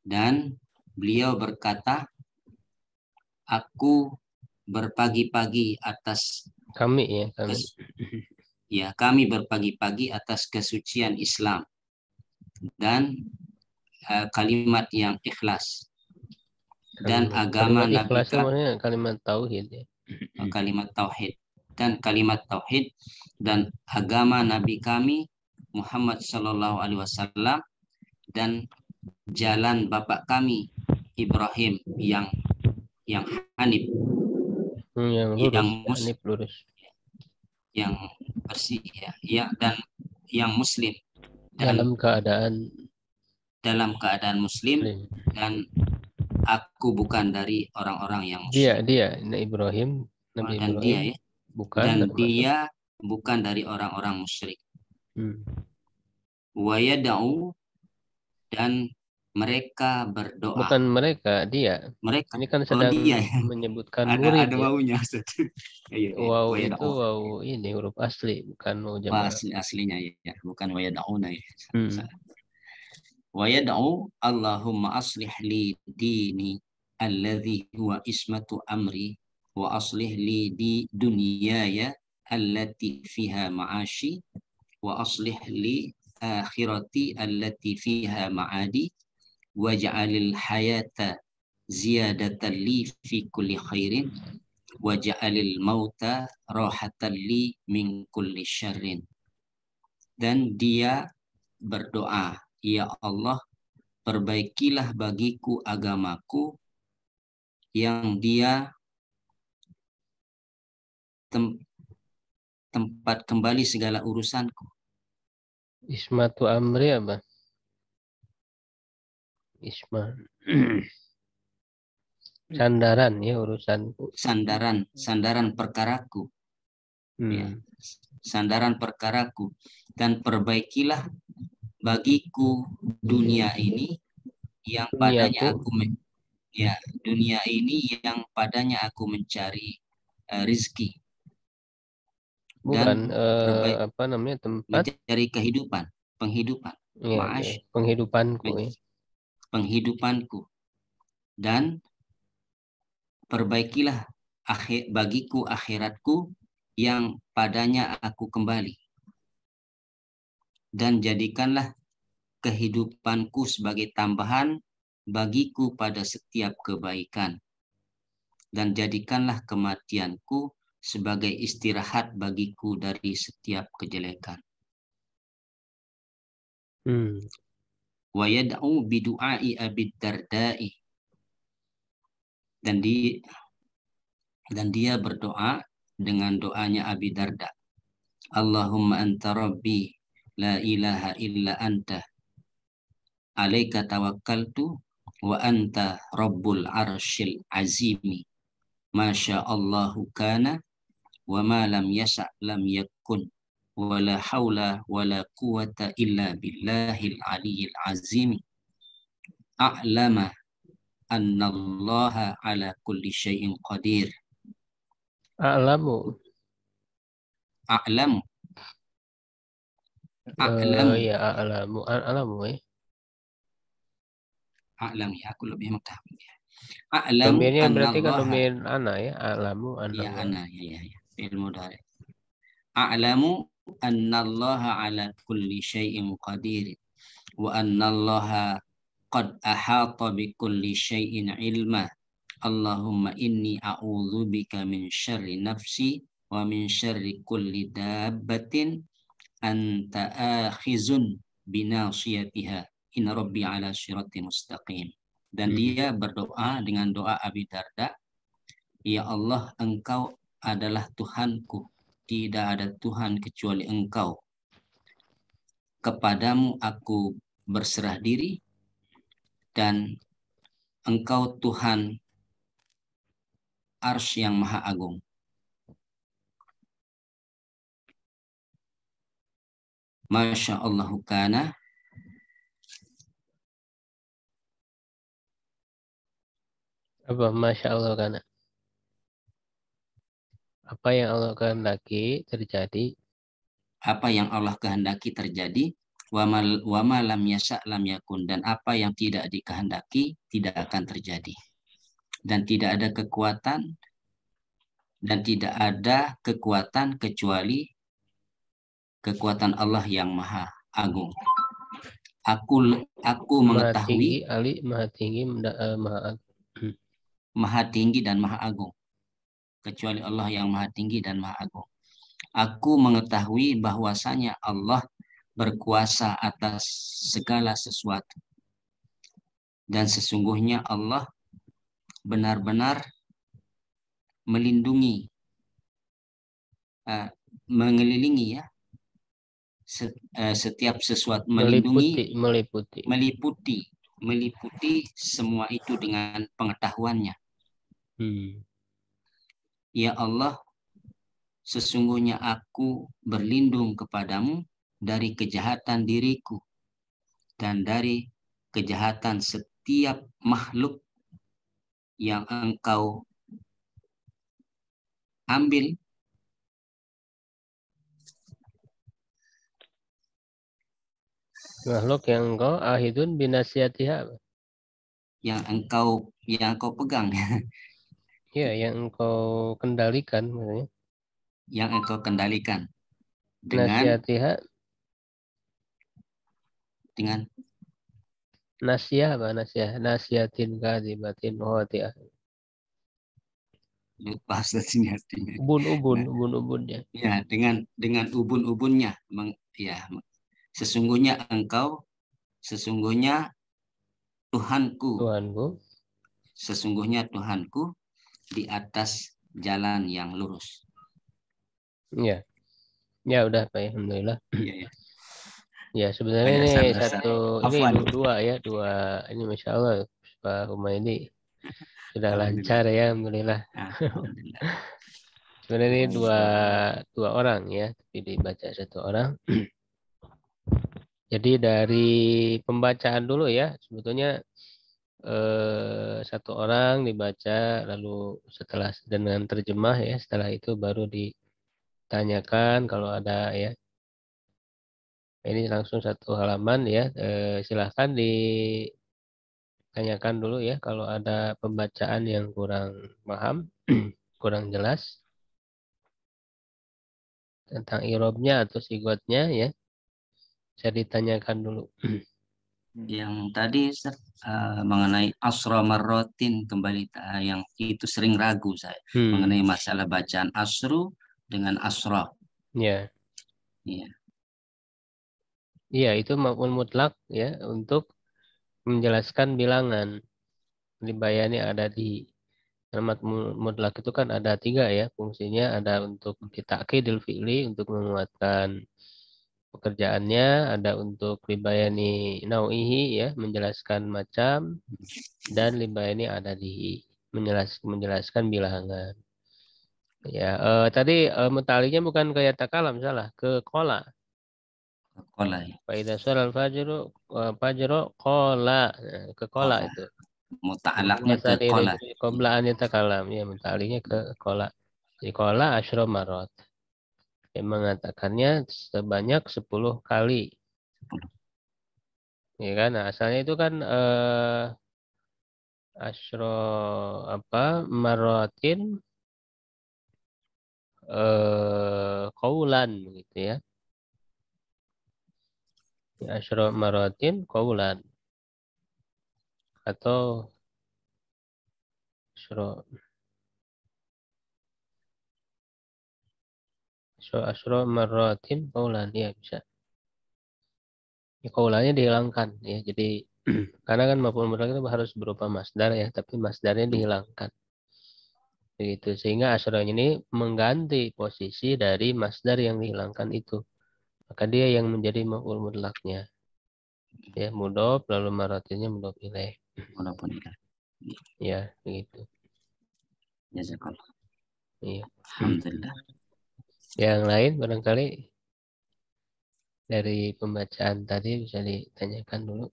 [SPEAKER 4] Dan beliau berkata, aku berpagi-pagi atas
[SPEAKER 1] Kami
[SPEAKER 4] kami berpagi-pagi atas kesucian Islam dan kalimat yang ikhlas dan agama
[SPEAKER 1] Nabi
[SPEAKER 4] ikhlas
[SPEAKER 1] itu kalimat tauhid ya.
[SPEAKER 4] Kalimat tauhid dan agama Nabi kami Muhammad sallallahu alaihi wasallam dan jalan bapak kami Ibrahim yang hanif,
[SPEAKER 1] hanif lurus,
[SPEAKER 4] yang bersih ya dan yang muslim
[SPEAKER 1] dalam
[SPEAKER 4] keadaan muslim dan aku bukan dari orang-orang yang musyrik.
[SPEAKER 1] Nabi Ibrahim
[SPEAKER 4] dia bukan dari orang-orang musyrik. Wa yad'u, dan mereka berdoa.
[SPEAKER 1] Bukan mereka, dia.
[SPEAKER 4] Mereka.
[SPEAKER 1] Ini kan sedang menyebutkan murid.
[SPEAKER 4] Ada wawunya.
[SPEAKER 1] Waw itu waw ini huruf asli, bukan waw jamaah.
[SPEAKER 4] Aslinya ya, bukan wa yad'una ya. Wa yad'u Allahumma aslih li dini alladhi huwa ismatu amri wa aslih li di dunyaya allati fiha ma'ashi wa aslih li akhirati allati fiha ma'adi waj'alil hayata ziyadatan li fi kulli khairin waj'alil mauta rahatan li min kulli syarrin. Dan dia berdoa, ya Allah, perbaikilah bagiku agamaku yang dia tempat kembali segala urusanku.
[SPEAKER 1] Ismatu amri apa? Sandaran ya urusanku.
[SPEAKER 4] Sandaran perkaraku. Ya, sandaran perkaraku, dan perbaikilah bagiku dunia ini yang padanya dunia ini yang padanya aku mencari rizki.
[SPEAKER 1] Bukan apa namanya tempat
[SPEAKER 4] mencari penghidupan.
[SPEAKER 1] Ya, penghidupanku.
[SPEAKER 4] Dan perbaikilah bagiku akhiratku yang padanya aku kembali. Dan jadikanlah kehidupanku sebagai tambahan bagiku pada setiap kebaikan. Dan jadikanlah kematianku sebagai istirahat bagiku dari setiap kejelekan. Wa yad'u bidu'ai Abi Darda'i, dan dia berdoa dengan doanya Abi Darda. Allahumma anta rabbi la ilaha illa anta alaika tawakkaltu wa anta rabbul arsyil azimi masya Allahu kana wa ma lam yasa' lam yakun wa la hawla wa la quwata illa billahil aliyyil azim a'lama annallaha ala kulli syai'in qadir.
[SPEAKER 1] A'lamu ya
[SPEAKER 4] a'lam ya, aku lebih mengetahui ya.
[SPEAKER 1] Domirnya berarti kan domir ana ya, a'lamu
[SPEAKER 4] ya ana ya fi'il mudhari. A'lamu annallaha ala kulli syai'in qadir wa annallaha qad ahata bi kulli syai'in ilma. Allahumma inni a'udzubika min syarri nafsi wa min syarri kulli dabbatin anta akhizun binasiyatiha inna rabbi ala syiratin mustaqim. Dan dia berdoa dengan doa Abi Darda, ya Allah, engkau adalah Tuhanku, tidak ada Tuhan kecuali engkau. Kepadamu aku berserah diri, dan engkau Tuhan Arsy yang Maha Agung. Masya Allahu kana.
[SPEAKER 1] Apa Masya Allah kana? Apa yang Allah kehendaki terjadi?
[SPEAKER 4] Apa yang Allah kehendaki terjadi. Wa ma lam yasha' lam yakun. Dan apa yang tidak dikehendaki tidak akan terjadi. Dan tidak ada kekuatan kecuali kekuatan Allah yang Maha Agung. Aku mengetahui Maha tinggi dan Maha Agung, kecuali Allah yang Maha tinggi dan Maha Agung. Aku mengetahui bahwasanya Allah berkuasa atas segala sesuatu, dan sesungguhnya Allah benar-benar melindungi, mengelilingi ya, setiap sesuatu, meliputi semua itu dengan pengetahuannya. Ya Allah, sesungguhnya aku berlindung kepadamu dari kejahatan diriku dan dari kejahatan setiap makhluk yang engkau ambil
[SPEAKER 1] makhluk yang engkau ahidun binasiyatiha,
[SPEAKER 4] yang engkau pegang.
[SPEAKER 1] Ya, yang engkau kendalikan maksudnya.
[SPEAKER 4] Yang engkau kendalikan dengan
[SPEAKER 1] Nasiyatiha,
[SPEAKER 4] dengan
[SPEAKER 1] nasiyah apa nasiyah? Nasiyatin kadibatin wati'ah.
[SPEAKER 4] lupa artinya.
[SPEAKER 1] Ubun-ubunnya.
[SPEAKER 4] Ya, dengan ubun-ubunnya. Ya, sesungguhnya Tuhanku, sesungguhnya Tuhanku di atas jalan yang lurus.
[SPEAKER 1] Ya, ya udah Pak, alhamdulillah.
[SPEAKER 4] Ya.
[SPEAKER 1] Ya sebenarnya ini dua ini Masya Allah Pak Humaydi sudah lancar ya, alhamdulillah. Sebenarnya ini dua orang ya, tapi dibaca satu orang. Jadi dari pembacaan dulu ya, sebetulnya satu orang dibaca, lalu setelah dengan terjemah ya, setelah itu baru ditanyakan kalau ada ya. Ini langsung satu halaman ya, silahkan ditanyakan dulu ya kalau ada pembacaan yang kurang paham, kurang jelas tentang irobnya atau sigotnya ya, saya ditanyakan dulu.
[SPEAKER 4] Yang tadi mengenai asra marrotin kembali, yang itu sering ragu saya mengenai masalah bacaan asru dengan asra.
[SPEAKER 1] Ya.
[SPEAKER 4] Iya.
[SPEAKER 1] Iya, itu maupun mutlak ya untuk menjelaskan bilangan. Dibayani ada di kalimat mutlak itu kan ada 3 ya fungsinya, ada untuk ditakkidil fi'li untuk menguatkan pekerjaannya, ada untuk libayani nau'ihi ya menjelaskan macam, dan libayani ada di menjelaskan bilangan. Ya, tadi mutalinya bukan ke yatakalam, salah, ke kola.
[SPEAKER 4] Kola ya.
[SPEAKER 1] Faidah sholal fajro kola, ke kola itu.
[SPEAKER 4] Muta'alaknya ke kola.
[SPEAKER 1] Qoblaan yatakalam, ya mutalinya ke kola. Di kola asyro marot. Yang mengatakannya sebanyak 10 kali. Ya kan, nah, asalnya itu kan asyro marotin kaulan gitu ya. Asyro marotin kaulan atau asro marratin qaulan, ya bisa. Ya, qaulannya dihilangkan ya. Jadi karena kan maf'ul mutlak itu harus berupa masdar ya, tapi masdarnya dihilangkan. Begitu, sehingga asronya ini mengganti posisi dari masdar yang dihilangkan itu. Maka dia yang menjadi maf'ul mutlaknya. Ya, mudhof lalu marratinnya mudhof ilaih.
[SPEAKER 4] Walaupun ilaih.
[SPEAKER 1] Ya, begitu.
[SPEAKER 4] Jazakallah.
[SPEAKER 1] Iya.
[SPEAKER 4] Alhamdulillah.
[SPEAKER 1] Yang lain barangkali dari pembacaan tadi bisa ditanyakan dulu.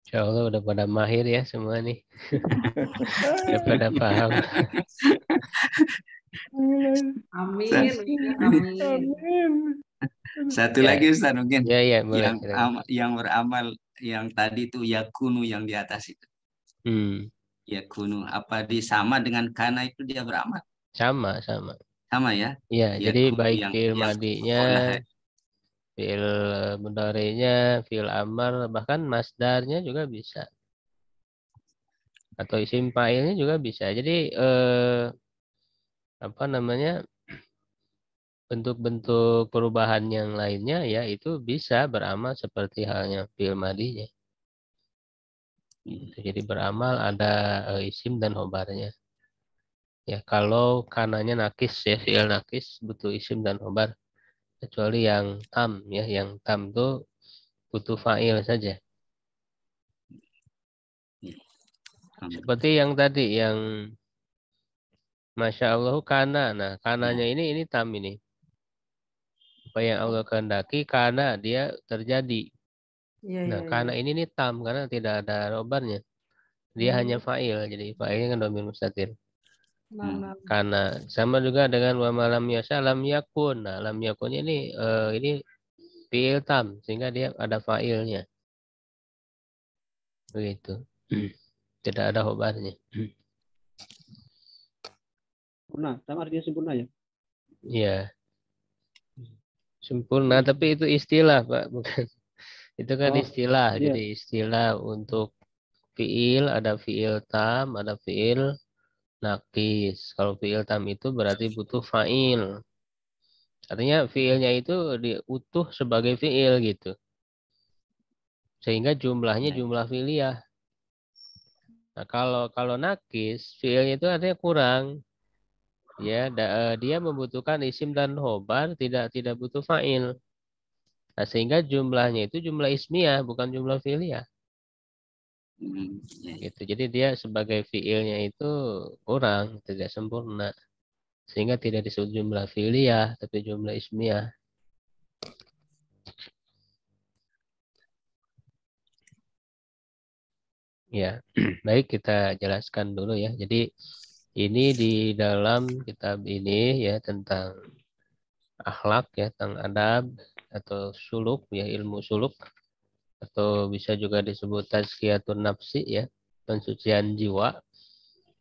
[SPEAKER 1] Insya Allah udah pada mahir ya semua nih. Udah pada paham.
[SPEAKER 3] Amin. Amin.
[SPEAKER 4] Satu lagi Ustaz mungkin
[SPEAKER 1] Ya, boleh.
[SPEAKER 4] yang beramal yang tadi itu yakunu yang di atas itu. Yakunu apa sama dengan kana itu dia beramal?
[SPEAKER 1] Sama.
[SPEAKER 4] Sama ya?
[SPEAKER 1] Iya, jadi baik fi'il madinya,
[SPEAKER 4] qawlah.
[SPEAKER 1] fi'il mudhari'nya, fi'il amar, bahkan masdarnya juga bisa. Atau isim fa'ilnya juga bisa. Jadi bentuk-bentuk perubahan yang lainnya ya itu bisa beramal seperti halnya fi'il madinya. Jadi beramal ada isim dan khobarnya. Ya, kalau kananya nakis ya, fi'il nakis butuh isim dan khobar. Kecuali yang tam ya, yang tam itu butuh fa'il saja. Seperti yang tadi yang Masya Allah kana. Nah, kananya ini tam ini. Apa yang Allah kehendaki karena dia terjadi. Nah, karena ini tam karena tidak ada robarnya. Dia hanya fa'il. Jadi fa'ilnya kan dhamir mustatir. Karena sama juga dengan wa malam yasha lam yakun. Nah, lam yakunnya ini fi'il tam sehingga dia ada fa'ilnya. Begitu. Tidak ada khobarnya.
[SPEAKER 5] Sempurna, sama artinya sempurna ya?
[SPEAKER 1] Iya. Sempurna, tapi itu istilah, Pak, bukan. Itu kan istilah.
[SPEAKER 5] Iya.
[SPEAKER 1] Jadi istilah untuk fi'il, ada fi'il tam, ada fi'il nakis. Kalau fi'il tam itu berarti butuh fa'il. Artinya fi'ilnya itu diutuh sebagai fi'il gitu. Sehingga jumlahnya jumlah fi'liyah. Nah, kalau nakis, fi'ilnya itu artinya kurang. Ya, dia membutuhkan isim dan khobar, tidak butuh fa'il. Nah, sehingga jumlahnya itu jumlah ismiyah, bukan jumlah fi'liyah. Gitu. Jadi dia sebagai fi'ilnya itu kurang, tidak sempurna. Sehingga tidak disebut jumlah fi'liyah, tapi jumlah ismiyah. Ya, baik kita jelaskan dulu ya. Jadi ini di dalam kitab ini ya tentang akhlak ya, tentang adab atau suluk ya, ilmu suluk atau bisa juga disebut tazkiyatun nafsi ya, pensucian jiwa.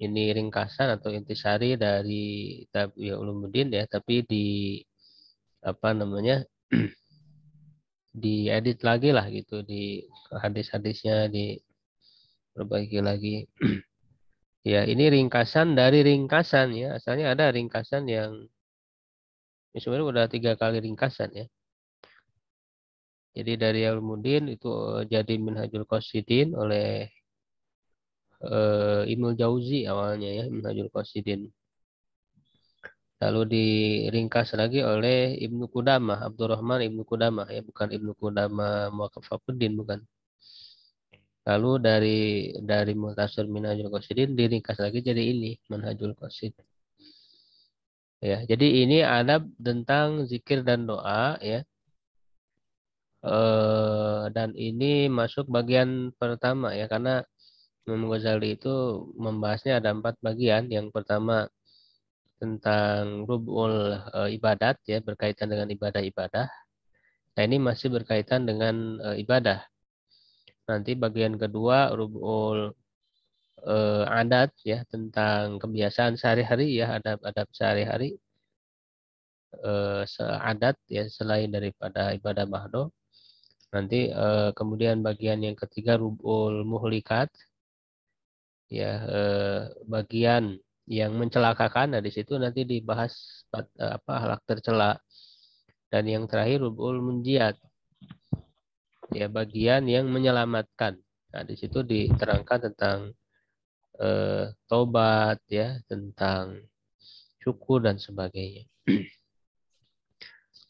[SPEAKER 1] Ini ringkasan atau intisari dari kitab ya Ulumuddin ya, tapi diedit lagi lah gitu, di hadis-hadisnya diperbaiki lagi. Ya, ini ringkasan dari ringkasan ya. Asalnya ada ringkasan yang sebenarnya udah 3 kali ringkasan ya. Jadi dari Ulumuddin itu jadi Minhajul Qasidin oleh Ibnu Jauzi awalnya ya, Minhajul Qasidin. Lalu diringkas lagi oleh Ibnu Qudamah, Abdurrahman Ibnu Qudamah ya, bukan Ibnu Qudamah Muwaffaquddin bukan. Lalu dari Mukhtasar Minhajul Qasidin diringkas lagi jadi ini Manhajul Qasid. Ya, jadi ini adab tentang zikir dan doa ya. Dan ini masuk bagian pertama ya, karena Imam Ghazali itu membahasnya ada 4 bagian. Yang pertama tentang rub'ul ibadat ya, berkaitan dengan ibadah-ibadah. Nah, ini masih berkaitan dengan ibadah. Nanti bagian kedua rub'ul adat ya, tentang kebiasaan sehari-hari ya, adab-adab sehari-hari. Adat ya selain daripada ibadah mahdoh. Nanti kemudian bagian yang ketiga rub'ul muhlikat bagian yang mencelakakan. Nah, di situ nanti dibahas akhlak tercela. Dan yang terakhir rubul munjiat, ya, bagian yang menyelamatkan. Nah, di situ diterangkan tentang tobat, ya, tentang syukur dan sebagainya.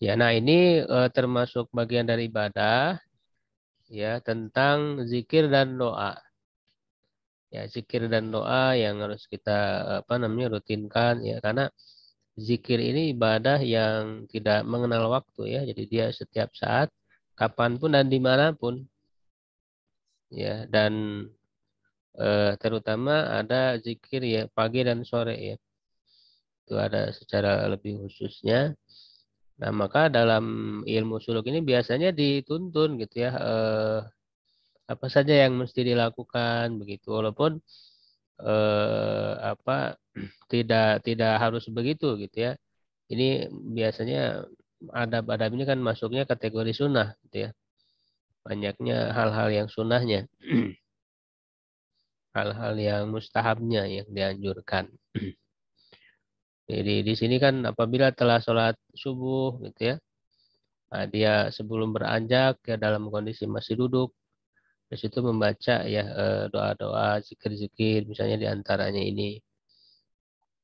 [SPEAKER 1] Ya, nah ini termasuk bagian dari ibadah, ya, tentang zikir dan doa. Ya, zikir dan doa yang harus kita rutinkan, ya, karena zikir ini ibadah yang tidak mengenal waktu, ya. Jadi dia setiap saat, kapanpun dan dimanapun, ya. Dan terutama ada zikir, ya, pagi dan sore, ya. Itu ada secara lebih khususnya. Nah, maka dalam ilmu suluk ini biasanya dituntun gitu, ya, apa saja yang mesti dilakukan begitu, walaupun tidak harus begitu gitu, ya. Ini biasanya adab-adab ini kan masuknya kategori sunnah gitu, ya. Banyaknya hal-hal yang sunnahnya, hal-hal yang mustahabnya yang dianjurkan. Jadi di sini kan apabila telah sholat subuh gitu, ya, nah, dia sebelum beranjak, ya, dalam kondisi masih duduk, di situ membaca, ya, doa-doa, zikir-zikir, misalnya diantaranya ini,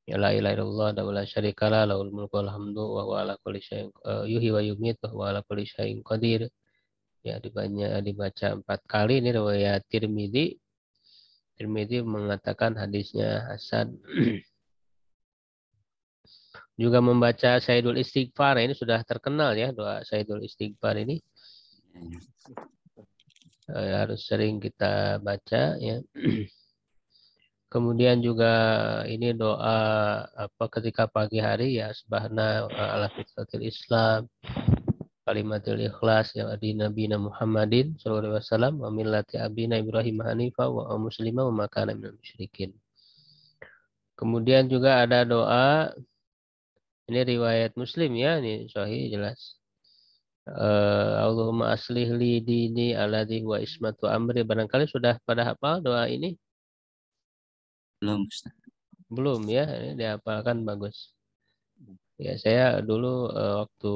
[SPEAKER 1] ya, la ilaha illallah wa la syarikalah lahul mulku wal hamdu wa huwa ala kulli syai'in yuhyi wa yumiitu wa huwa ala kulli syai'in qadir. Ya, dibaca 4 kali. Ini riwayat Tirmidzi. Tirmidzi mengatakan hadisnya hasan. Juga membaca Sayyidul Istighfar. Ini sudah terkenal, ya, doa Sayyidul Istighfar ini. Harus sering kita baca, ya. Kemudian juga ini doa ketika pagi hari, ya, subhana ala fitratil Islam, kalimatul ikhlas, ya, di nabiyina Muhammadin sallallahu alaihi wasallam wa millati abina Ibrahim hanifa wa muslimah wa makana minal musyrikin. Kemudian juga ada doa, ini riwayat Muslim, ya, ini sahih jelas. Allahumma aslih li dini alladhi wa ismatu amri. Barangkali sudah pada hafal doa ini?
[SPEAKER 4] Belum, Ustaz.
[SPEAKER 1] Belum, ya, ini dihafalkan bagus. Ya, saya dulu waktu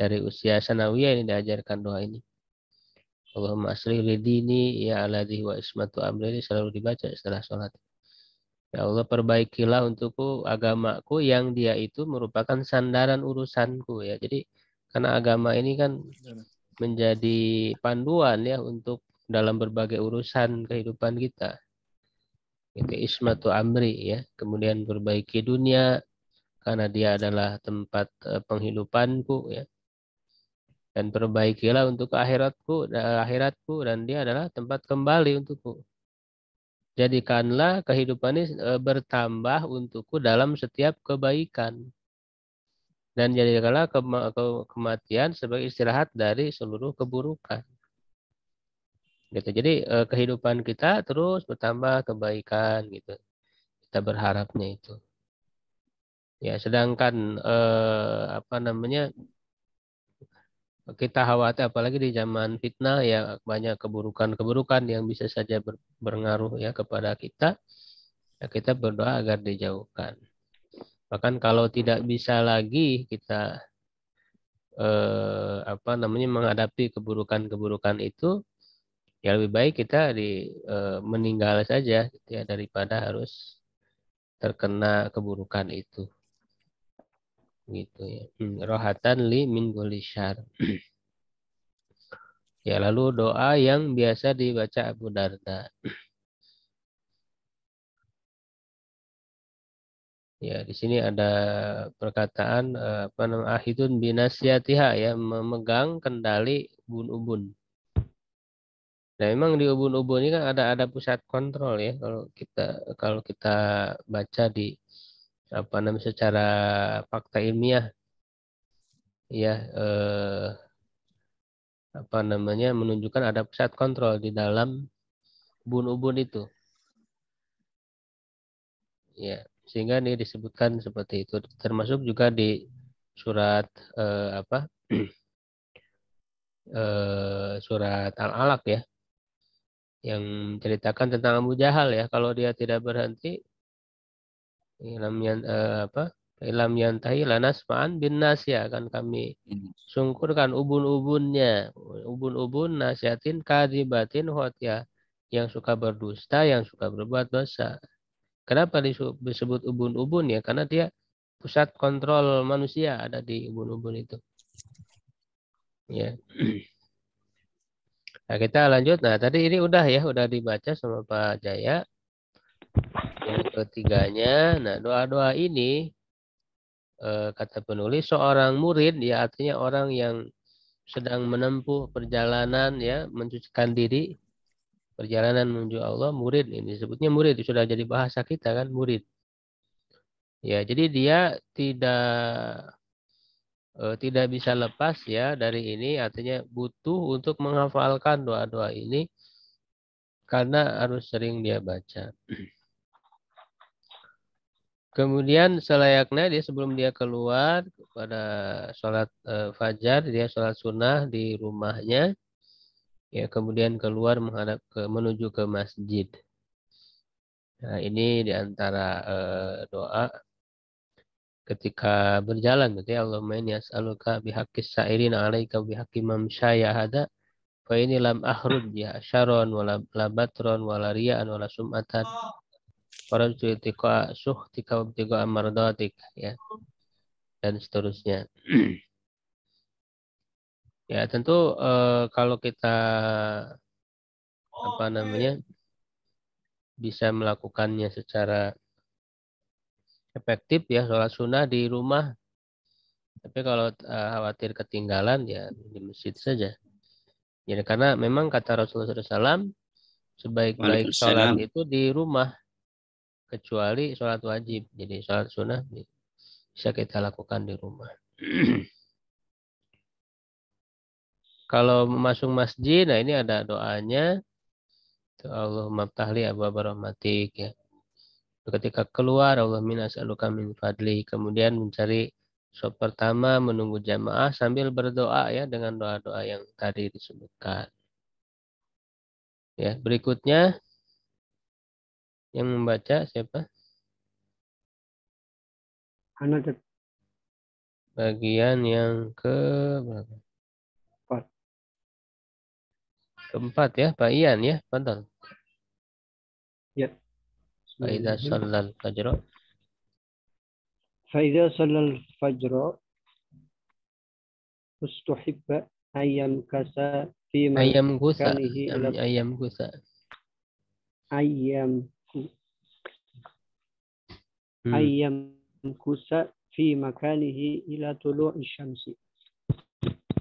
[SPEAKER 1] dari usia sanawiyah ini diajarkan doa ini. Allahumma aslih li dini ya alladhi wa ismatu amri, ini selalu dibaca setelah sholat. Ya Allah, perbaikilah untukku agamaku yang dia itu merupakan sandaran urusanku, ya. Jadi karena agama ini kan menjadi panduan, ya, untuk dalam berbagai urusan kehidupan kita. Itu ismatu amri, ya. Kemudian perbaiki dunia karena dia adalah tempat penghidupanku, ya. Dan perbaikilah untuk akhiratku dan dia adalah tempat kembali untukku. Jadikanlah kehidupan ini bertambah untukku dalam setiap kebaikan. Dan jadikanlah kematian sebagai istirahat dari seluruh keburukan. Gitu. Jadi kehidupan kita terus bertambah kebaikan, gitu. Kita berharapnya itu. Ya, sedangkan kita khawatir apalagi di zaman fitnah, ya, banyak keburukan-keburukan yang bisa saja berpengaruh, ya, kepada kita. Ya, kita berdoa agar dijauhkan. Bahkan kalau tidak bisa lagi kita menghadapi keburukan-keburukan itu, ya lebih baik kita meninggal saja, gitu, ya, daripada harus terkena keburukan itu. Gitu, ya. Rohatan li min kulli syarr. Ya, lalu doa yang biasa dibaca Abu Darda. Ya, di sini ada perkataan ahidun binasyatiha, ya, memegang kendali ubun-ubun. Nah, memang di ubun-ubun ini kan ada pusat kontrol, ya, kalau kita baca di secara fakta ilmiah, ya, menunjukkan ada pusat kontrol di dalam ubun-ubun itu. Ya, sehingga ini disebutkan seperti itu. Termasuk juga di surat surat Al-Alaq, ya. yang menceritakan tentang Abu Jahal ya. Kalau dia tidak berhenti, Ilam yantahi lanasma'an bin nas ya, akan kami sungkurkan ubun-ubunnya, ubun-ubun nasihatin kadibatin hotya, yang suka berdusta, yang suka berbuat dosa. Kenapa disebut ubun-ubun ya? Karena dia pusat kontrol manusia ada di ubun-ubun itu. Ya. Nah, kita lanjut. Nah, tadi ini udah dibaca sama Pak Jaya. Yang ketiganya, nah doa-doa ini kata penulis seorang murid ya, artinya orang yang sedang menempuh perjalanan ya, mensucikan diri, perjalanan menuju Allah, murid ini disebutnya murid, sudah jadi bahasa kita kan, murid. Ya, jadi dia tidak bisa lepas ya dari ini, artinya butuh untuk menghafalkan doa-doa ini karena harus sering dia baca. Kemudian selayaknya dia sebelum dia keluar pada sholat fajar, dia sholat sunnah di rumahnya, ya kemudian keluar menuju ke masjid. Nah ini diantara doa ketika berjalan, berarti Allahumma inni as'aluka bihaqqis sa'irin 'alaika bihaqqi mamsyaya hada fa ini lam ahrud ya syaron wala batron wala riya'an wala sum'atan farajtu itiqa suhtika wa ibtiqa mardatik ya, dan seterusnya. Ya tentu kalau kita bisa melakukannya secara efektif ya, sholat sunnah di rumah. Tapi kalau khawatir ketinggalan ya di masjid saja. Jadi karena memang kata Rasulullah SAW, sebaik-baik sholat itu di rumah kecuali sholat wajib. Jadi sholat sunnah bisa kita lakukan di rumah. Kalau masuk masjid, nah ini ada doanya. Allahumma ftahli abwaaba rahmatik ya. Ketika keluar, Allahumma as'aluka min fadli. Kemudian mencari sop pertama, menunggu jamaah sambil berdoa ya dengan doa-doa yang tadi disebutkan. Ya, berikutnya yang membaca siapa?
[SPEAKER 5] Anak
[SPEAKER 1] Bagian yang berapa? Keempat ya, Pak Ian ya, betul.
[SPEAKER 5] Ya.
[SPEAKER 1] Faiza shallal fajr.
[SPEAKER 5] Faiza shallal fajr ustuhibba ayam kasa fi
[SPEAKER 1] Ayam gusa,
[SPEAKER 5] makanihi
[SPEAKER 1] ayam gusa.
[SPEAKER 5] Ayam kusa fi makanihi ila tulu'i syamsi.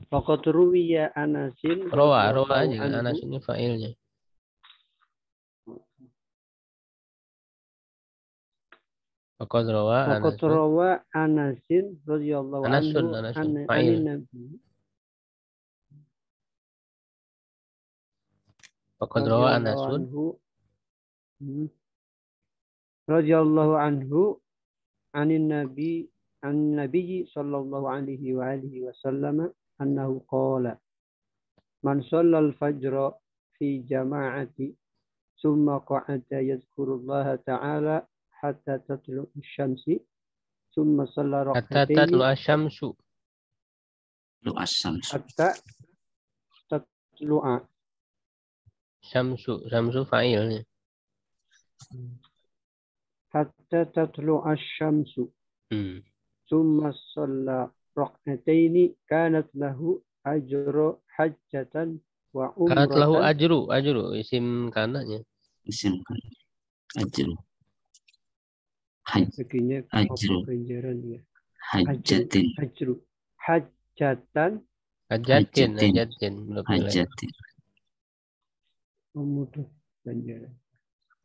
[SPEAKER 5] Faqad ruwiya Anasin
[SPEAKER 1] Rawa aja, Anas ini fa'ilnya. Faqad rawa
[SPEAKER 5] Anasin radhiyallahu anhu anin Nabi.
[SPEAKER 1] Faqad rawa Anasun
[SPEAKER 5] radhiyallahu anhu anin Nabi sallallahu alaihi wa alihi wasallam annahu qala man shallal fajra fi jama'ati summa qa'ada yadhkurullaha ta'ala hatta tatlu'u syamsi summa shalla rak'atayn hatta tatlu'u syamsu hatta tatlu'a
[SPEAKER 1] syamsu fa'ilnya
[SPEAKER 5] hatta tatlu'a syamsu summa shalla rak'atayn kanat lahu ajru hajjatan wa umratan.
[SPEAKER 1] Kanat lahu ajru isim kananya.
[SPEAKER 4] Isim kana. Ajru.
[SPEAKER 5] Ajru.
[SPEAKER 4] Hajjatin.
[SPEAKER 5] Hajjatan. Umutu ganjaran.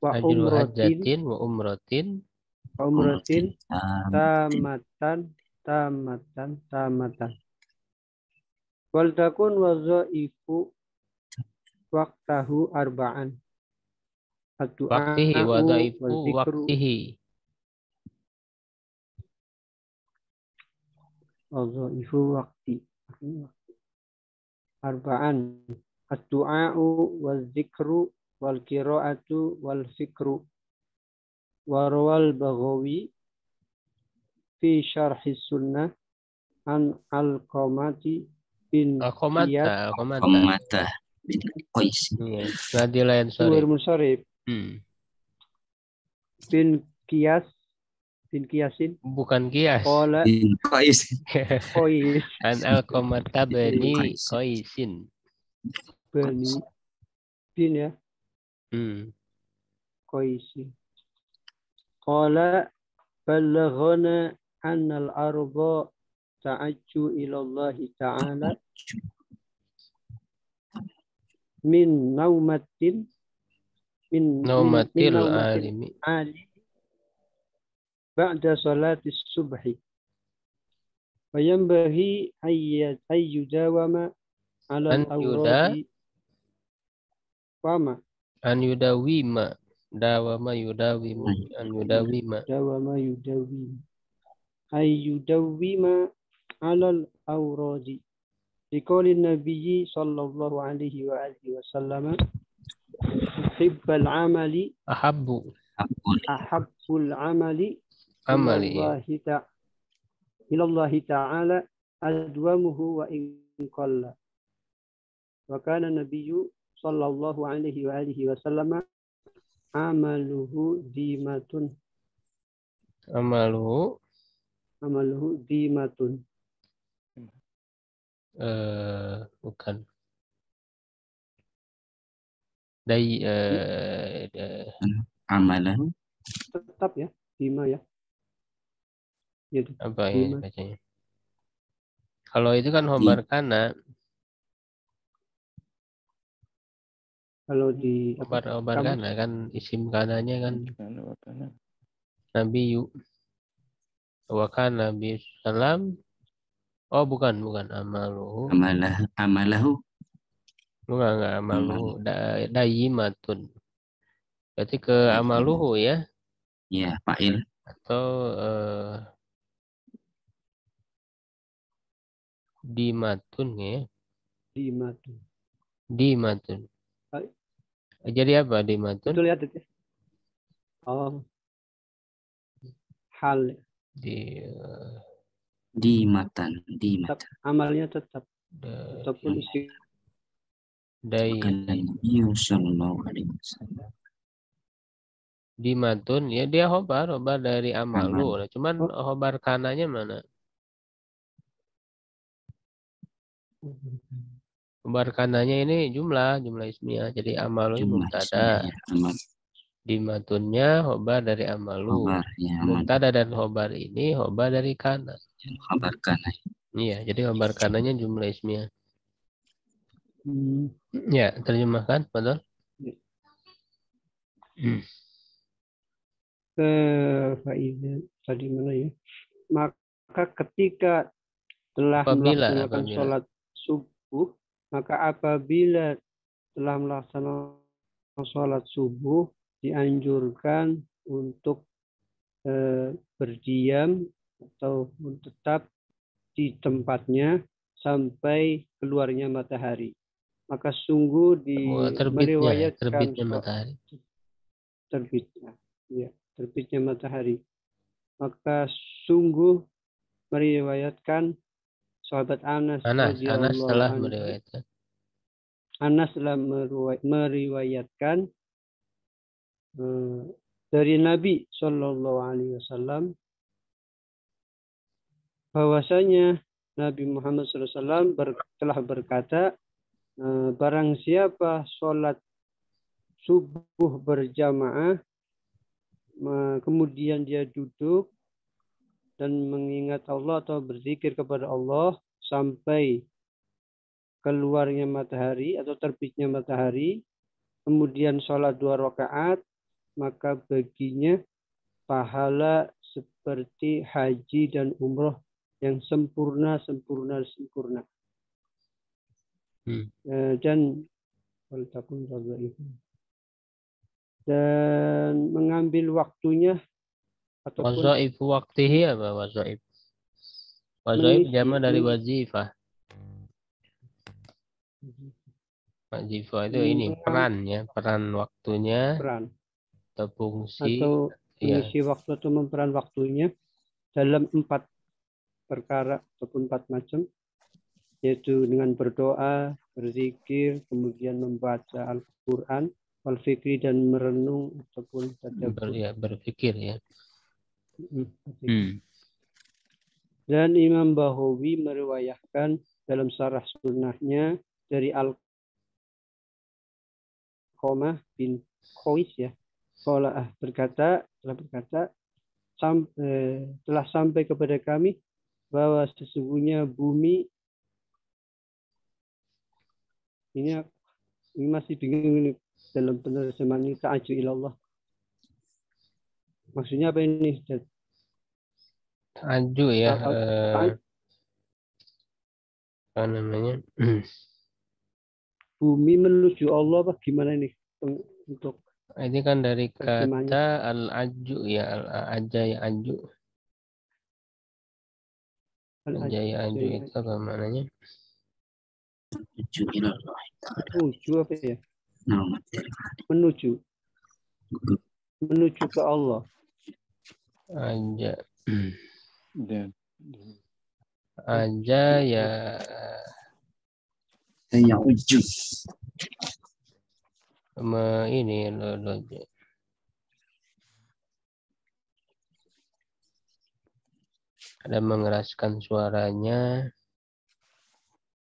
[SPEAKER 5] Wa
[SPEAKER 1] umratin wa umratin.
[SPEAKER 5] Tamatan. Wal takun wazaifu waqtahu arba'an.
[SPEAKER 1] Waqtihi wadaifu waqtihi.
[SPEAKER 5] Wazaifu waqti. Arba'an. Ad-du'a'u waz-zikru wal qira'atu wal fikru. Warwal Baghawi fi syarhi sunnah an al-Qamati bin
[SPEAKER 1] Al-Qamata.
[SPEAKER 4] Qamata bin Qais.
[SPEAKER 1] Iya. Nadi lain
[SPEAKER 5] Suhair
[SPEAKER 1] sorry.
[SPEAKER 5] Musarif bin Kiyasin.
[SPEAKER 1] Bukan Qiyas.
[SPEAKER 5] Qala
[SPEAKER 4] Bin Qais.
[SPEAKER 5] Qais
[SPEAKER 1] An Al-Qamata bani Qaisin.
[SPEAKER 5] bani bin ya Qaisin. Qala balaghana anna al-arda ta'ajju ila Allah ta'ala min naumatin
[SPEAKER 1] Naumatil alimi.
[SPEAKER 5] ali ba'da salati subhi wa yanbaghi ayyudawama ala al-awradi wama
[SPEAKER 1] An yudawima. Dawama yudawimu. An yudawima.
[SPEAKER 5] dawama ayyudawima ala al-awradi liqauli nabiyyi sallallahu alaihi wa alihi wasallam hibbal amali
[SPEAKER 1] Ahabbu.
[SPEAKER 5] ahabbul amali
[SPEAKER 1] Amali.
[SPEAKER 5] ilallahi ta'ala adwamuhu wa in qalla wa kana nabiyyu sallallahu alaihi wa alihi wasallam amaluhu dimatun
[SPEAKER 1] Amaluhu.
[SPEAKER 5] dimatun
[SPEAKER 1] Bukan. Dai
[SPEAKER 4] Amalahu.
[SPEAKER 5] tetap ya dima ya gitu
[SPEAKER 1] apa ya
[SPEAKER 5] dima.
[SPEAKER 1] bacanya? Kalau itu kan khobar kana.
[SPEAKER 5] Kalau di
[SPEAKER 1] Khobar kana kan isim kananya kan Nabi yu. Wa kana Nabi salam. Oh bukan amaluhu.
[SPEAKER 4] Amalahu.
[SPEAKER 1] Bukan amaluhu. Dayimatun. Berarti ke amaluhu ya?
[SPEAKER 4] Ya, fa'il.
[SPEAKER 1] Atau dimatun ya? Dimatun. Jadi apa dimatun?
[SPEAKER 5] Betul ya, Dek? Oh. Hal.
[SPEAKER 4] Dimatan.
[SPEAKER 5] Amalnya tetap. Ataupun isi.
[SPEAKER 1] Dimatun ya dia khobar dari amalu. Cuman khobar kananya mana? Khobar kananya ini jumlah ismiyah. Jadi amalu mubtada. Dimatunnya khobar dari amalu. Mubtada dan khobar ini khobar dari kana.
[SPEAKER 4] Khobar kana.
[SPEAKER 1] Iya, jadi khobar kananya jumlah ismiyah. Ya, terjemahkan, betul?
[SPEAKER 5] Faidah tadi mana ya? Maka ketika telah melaksanakan sholat subuh, maka apabila telah melaksanakan sholat subuh, dianjurkan untuk berdiam atau tetap di tempatnya sampai keluarnya matahari. Maka sungguh
[SPEAKER 1] terbitnya matahari.
[SPEAKER 5] Terbitnya matahari. Maka sungguh meriwayatkan sahabat Anas
[SPEAKER 1] telah meriwayatkan.
[SPEAKER 5] Anas telah meriwayatkan dari Nabi Shallallahu Alaihi Wasallam bahwasanya Nabi Muhammad SAW telah berkata, barang siapa sholat subuh berjamaah, kemudian dia duduk dan mengingat Allah atau berzikir kepada Allah sampai keluarnya matahari atau terbitnya matahari, kemudian sholat 2 rakaat, maka baginya pahala seperti haji dan umroh yang sempurna. Dan mengambil waktunya ataupun
[SPEAKER 1] wazaif waktihi apa wazaif? Wazaif jama dari wazifah. Wajifa itu ini peran ya, peran waktunya
[SPEAKER 5] peran
[SPEAKER 1] atau fungsi
[SPEAKER 5] atau
[SPEAKER 1] ya.
[SPEAKER 5] mengisi waktu atau memperan waktunya dalam 4 perkara ataupun 4 macam, yaitu dengan berdoa, berzikir, kemudian membaca Al-Quran, wal fikri dan merenung ataupun tadabbur.
[SPEAKER 1] Berpikir ya.
[SPEAKER 5] Dan Imam Bahawi meriwayatkan dalam Syarah Sunnahnya dari Al-Qamah bin Qais ya, telah berkata telah sampai kepada kami bahwa sesungguhnya bumi ini masih bingung ini dalam penerjemahan ini, ta'aju ilallah. Maksudnya apa ini?
[SPEAKER 1] Ta'aju ya, apa namanya?
[SPEAKER 5] Bumi menuju Allah apa gimana ini untuk
[SPEAKER 1] ini kan dari kata al-aju ya, al-aja ya aju. Aja ya aju itu apa maknanya?
[SPEAKER 5] Menuju apa ya? Menuju ke Allah.
[SPEAKER 1] Aja. Aja ya.
[SPEAKER 4] Yang uju.
[SPEAKER 1] Ini ada mengeraskan suaranya.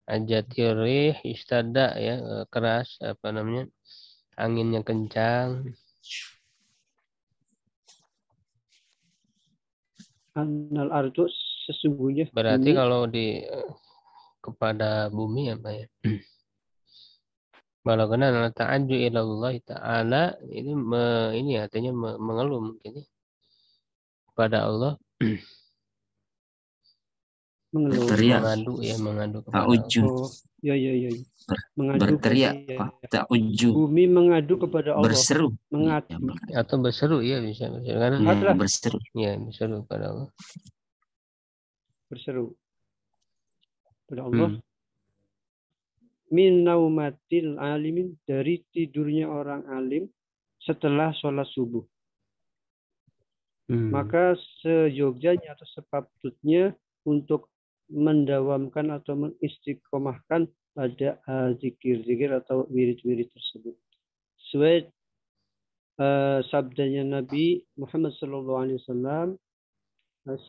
[SPEAKER 1] Ajatirih istada ya, keras apa namanya, anginnya kencang.
[SPEAKER 5] Anal ardu sesungguhnya
[SPEAKER 1] berarti
[SPEAKER 5] bumi.
[SPEAKER 1] Kalau di kepada bumi apa ya, kalau kena ta'aju ilallah ta'ala ini artinya mengeluh mungkin kepada Allah. Mengadu kepada
[SPEAKER 4] Allah.
[SPEAKER 5] Ya. Mengadu
[SPEAKER 4] berteriak ta'uju.
[SPEAKER 5] Bumi mengadu kepada Allah.
[SPEAKER 4] Berseru.
[SPEAKER 1] Atau berseru ya bisa karena
[SPEAKER 4] berseru.
[SPEAKER 1] Ya, berseru kepada Allah.
[SPEAKER 5] Berseru kepada Allah. Min naumatil alimin, dari tidurnya orang alim setelah sholat subuh. Maka seyogyanya atau sepatutnya untuk mendawamkan atau mengistiqomahkan pada zikir-zikir atau wirid-wirid tersebut. Sesuai sabdanya Nabi Muhammad SAW,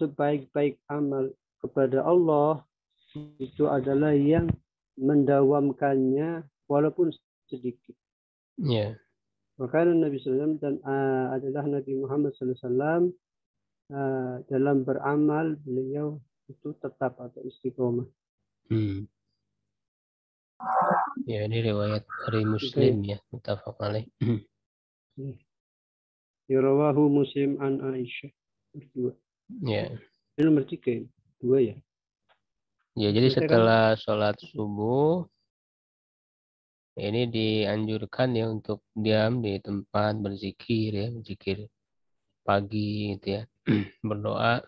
[SPEAKER 5] sebaik-baik amal kepada Allah itu adalah yang mendawamkannya walaupun sedikit.
[SPEAKER 1] Yeah.
[SPEAKER 5] Maka Nabi SAW dan adalah Nabi Muhammad SAW dalam beramal beliau itu tetap atau istiqomah.
[SPEAKER 1] Ya, ini riwayat dari Muslim ya, muttafaq alaih.
[SPEAKER 5] Rawahu Muslim an Aisyah. Berdua.
[SPEAKER 1] Ya.
[SPEAKER 5] Ini nomor 3, 2 ya.
[SPEAKER 1] Ya, jadi setelah sholat subuh ini dianjurkan ya untuk diam di tempat berzikir ya, berzikir pagi gitu ya. Berdoa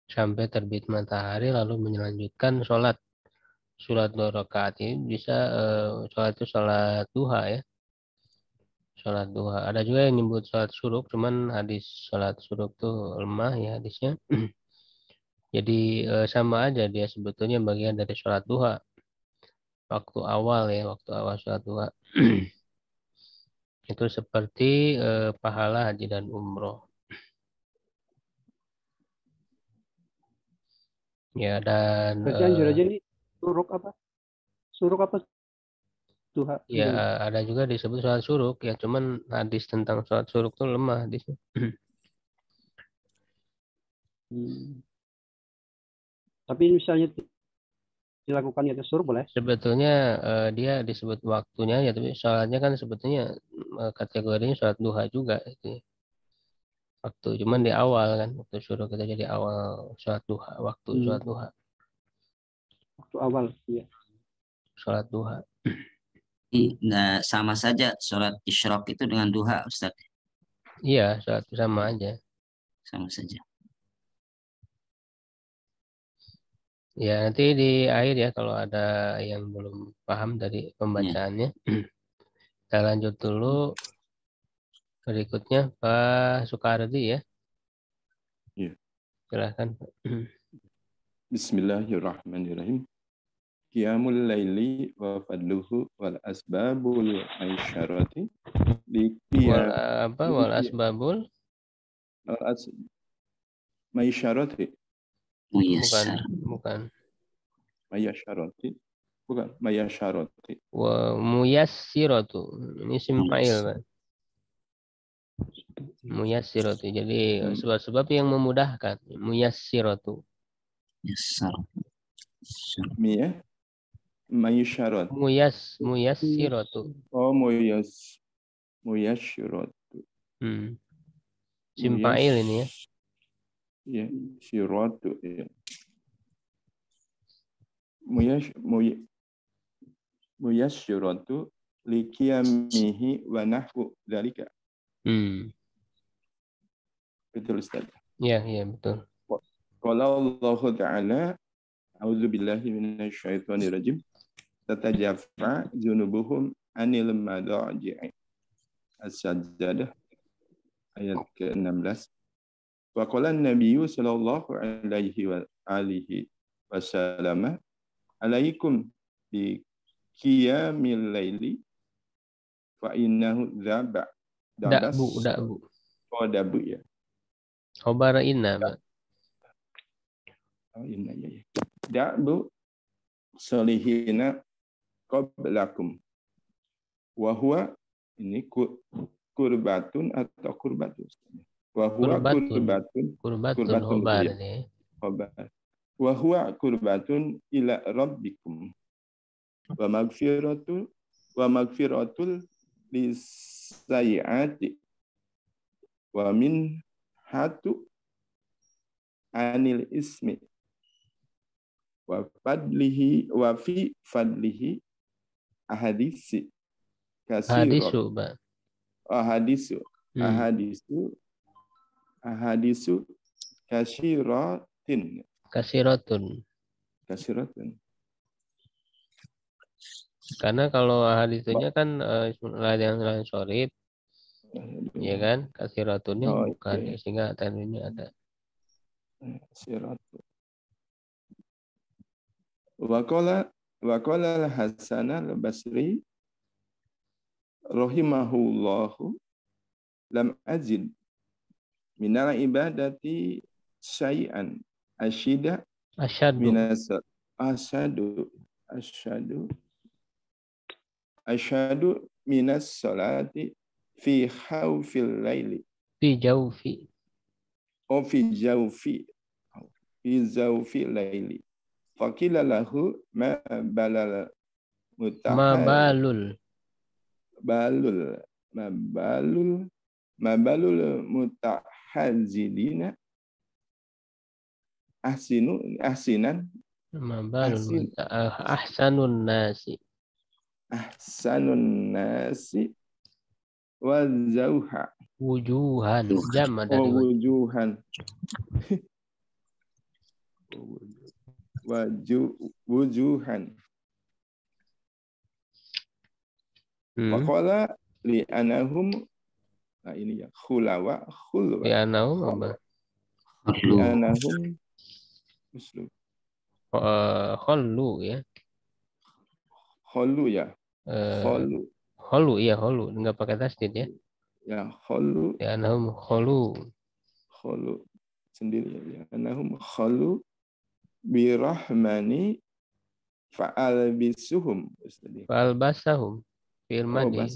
[SPEAKER 1] sampai terbit matahari lalu melanjutkan sholat 2 rakaat. Ini bisa sholat itu sholat duha ya. Sholat duha. Ada juga yang nyebut sholat syuruk, cuman hadis sholat syuruk tuh lemah ya hadisnya. Jadi sama aja dia sebetulnya bagian dari sholat duha. Waktu awal sholat duha. Itu seperti pahala haji dan umroh. Ya, dan
[SPEAKER 5] berarti anjur aja nih suruk apa duha.
[SPEAKER 1] Ya, ada juga disebut sholat suruk ya, cuman hadis tentang sholat suruk itu lemah hadisnya.
[SPEAKER 5] Tapi misalnya dilakukannya suruk boleh?
[SPEAKER 1] Sebetulnya dia disebut waktunya ya, tapi sholatnya kan sebetulnya kategorinya sholat duha juga itu. Waktu cuman di awal kan, waktu suruk kita jadi awal sholat duha, waktu sholat duha.
[SPEAKER 5] Waktu awal, iya.
[SPEAKER 1] Sholat duha.
[SPEAKER 4] Nah, sama saja sholat isyraq itu dengan duha, Ustaz.
[SPEAKER 1] Iya, sholat sama aja.
[SPEAKER 4] Sama saja.
[SPEAKER 1] Ya, nanti di akhir ya kalau ada yang belum paham dari pembacaannya. Kita lanjut dulu. Berikutnya Pak Soekardi ya.
[SPEAKER 6] Ya.
[SPEAKER 1] Silakan.
[SPEAKER 6] Bismillahirrahmanirrahim. Qiyamul laili wa fadluhu wal asbabul aisyarati
[SPEAKER 1] Wal asbabul
[SPEAKER 6] maisyarati.
[SPEAKER 1] Bukan.
[SPEAKER 6] Mayasyarati. Bukan, mayasyarati.
[SPEAKER 1] Wa muyassiratu. Ini simpa'il, Pak. Muyassiratu. Jadi sebab-sebab yang memudahkan. Muyassiratu.
[SPEAKER 6] Miyah mayasyarati.
[SPEAKER 1] Muyassiratu.
[SPEAKER 6] Oh, muyasyiratu.
[SPEAKER 1] Simpa'il ini ya.
[SPEAKER 6] Ya, syiratu ya. Muyasyiratu liqiyamihi wa nahwu dzalika. Betul Ustaz.
[SPEAKER 1] Iya, betul.
[SPEAKER 6] Qala Allah Ta'ala a'udzu billahi minasyaitonir rajim. Tatajaffa junubuhum anil madaji'i. As-Sajdah ayat ke-16. Wa qala an-nabiyyu sallallahu alaihi wa alihi wasallam alaikum bi qiyamil laili fa innahu da'bu. Oh, dabu ya.
[SPEAKER 1] Khabara inna, Pak.
[SPEAKER 6] Oh, inna ya. Da'bu salihina qablakum. Wa huwa ini kurbatun atau kurbatun. Wa huwa kurbatun
[SPEAKER 1] khobar ini.
[SPEAKER 6] Khobar. Wa huwa kurbatun ila rabbikum. Wa magfiratul lisayiati. Wa min hatu anil ismi. Wa fi fadlihi ahadisi
[SPEAKER 1] Hadisu, Pak.
[SPEAKER 6] Ahadisu kasiratun.
[SPEAKER 1] Karena kalau hadisunya kan lain sorib, ya kan? Kasiratunnya bukan, okay. Sehingga tanwinnya ada.
[SPEAKER 6] Kasiratun. Waqala al-Hasan al-Basri rahimahullahu lam azid minal ibadati syai'an asyadu minas salati fi khawfil laili
[SPEAKER 1] fi jawfi
[SPEAKER 6] laili faqila lahu ma balul mutahazidina ahsanun nasi wa zauha
[SPEAKER 1] wujuhan jama dari
[SPEAKER 6] wujuhan faqala li anahum ini ya khulwa
[SPEAKER 1] li anahum apa
[SPEAKER 6] li anahum muslim
[SPEAKER 1] khullu ya
[SPEAKER 6] khullu
[SPEAKER 1] enggak pakai tasdid ya
[SPEAKER 6] khullu
[SPEAKER 1] li anahum khullu
[SPEAKER 6] sendiri ya anahum khullu birahmani fa'albasahum firmani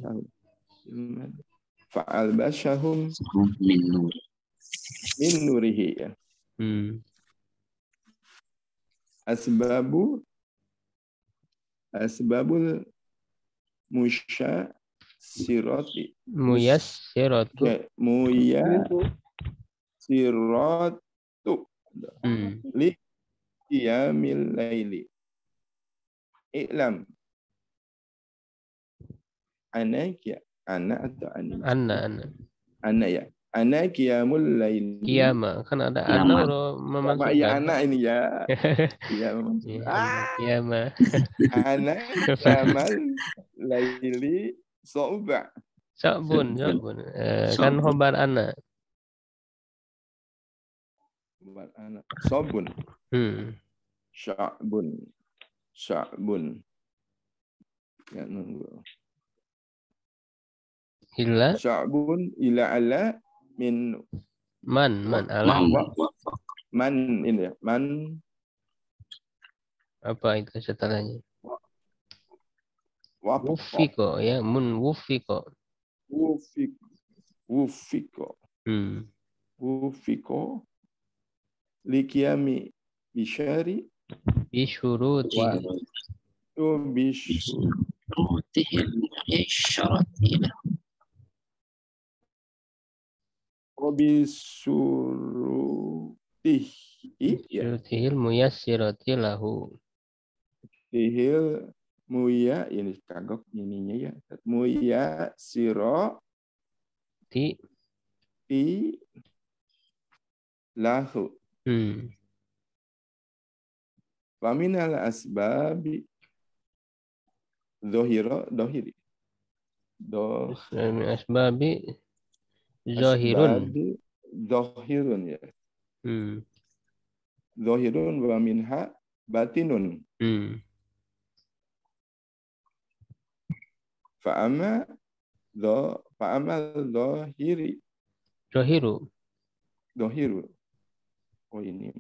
[SPEAKER 6] fa'albasahum min nurihi ya. Asbabul muyassiratu li qiyamil laili i'lam ana atau
[SPEAKER 1] anna
[SPEAKER 6] Ana qiyamul laili.
[SPEAKER 1] Qiyama kan ada ana udah memasukkan.
[SPEAKER 6] Ya anak ini ya. Iya,
[SPEAKER 1] Qiyama.
[SPEAKER 6] Ana qiyamal laili so'ba.
[SPEAKER 1] Sabun. Kan khobar ana.
[SPEAKER 6] Khobar ana. Sobun. Sya'bun. Ya nunggu.
[SPEAKER 1] Illa.
[SPEAKER 6] Sya'bun ila ala min
[SPEAKER 1] Man ala.
[SPEAKER 6] Man ini ya. Man.
[SPEAKER 1] Apa itu setelahnya?
[SPEAKER 6] Wafiko.
[SPEAKER 1] Wufiko ya. Mun wufiko.
[SPEAKER 6] Wufiko. Wufiko. Liqiyami bisyari.
[SPEAKER 1] Bisyuruti. Bisyurutihil muyassirati lahu.
[SPEAKER 6] Tihil muya ini kagok ininya ya. Muya siro
[SPEAKER 1] ti
[SPEAKER 6] lahu. Wa minal asbabi dohiri.
[SPEAKER 1] Asbabi zahirun.
[SPEAKER 6] Zahirun ya. Zahirun wa minha batinun. Fa'ama zahiri. Zahiru. Oh ini.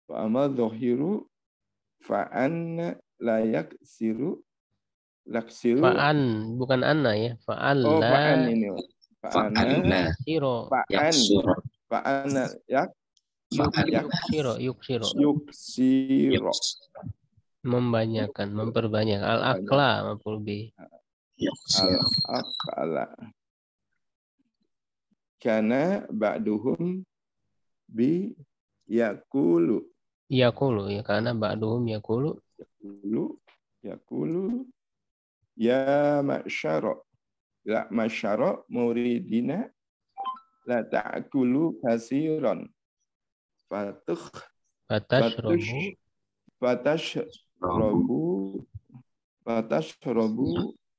[SPEAKER 6] Fa'ama zahiru fa'an layak siru. Laksiru.
[SPEAKER 1] Fa'an bukan anna ya. Fa'an
[SPEAKER 6] oh,
[SPEAKER 1] la.
[SPEAKER 6] Fa'an ini. Fa'an
[SPEAKER 1] siro.
[SPEAKER 6] Fa'an yak.
[SPEAKER 1] Yuksiro. Membanyakan, memperbanyak. Al-akla maf'ul bih.
[SPEAKER 6] Al-akla. Kana ba'duhum bi yakulu.
[SPEAKER 1] Yakulu ya karena ba'duhum yakulu.
[SPEAKER 6] Yakulu ya ma'syara. La ma'syara muridina la ta'kulu kasiran. Fatashrabu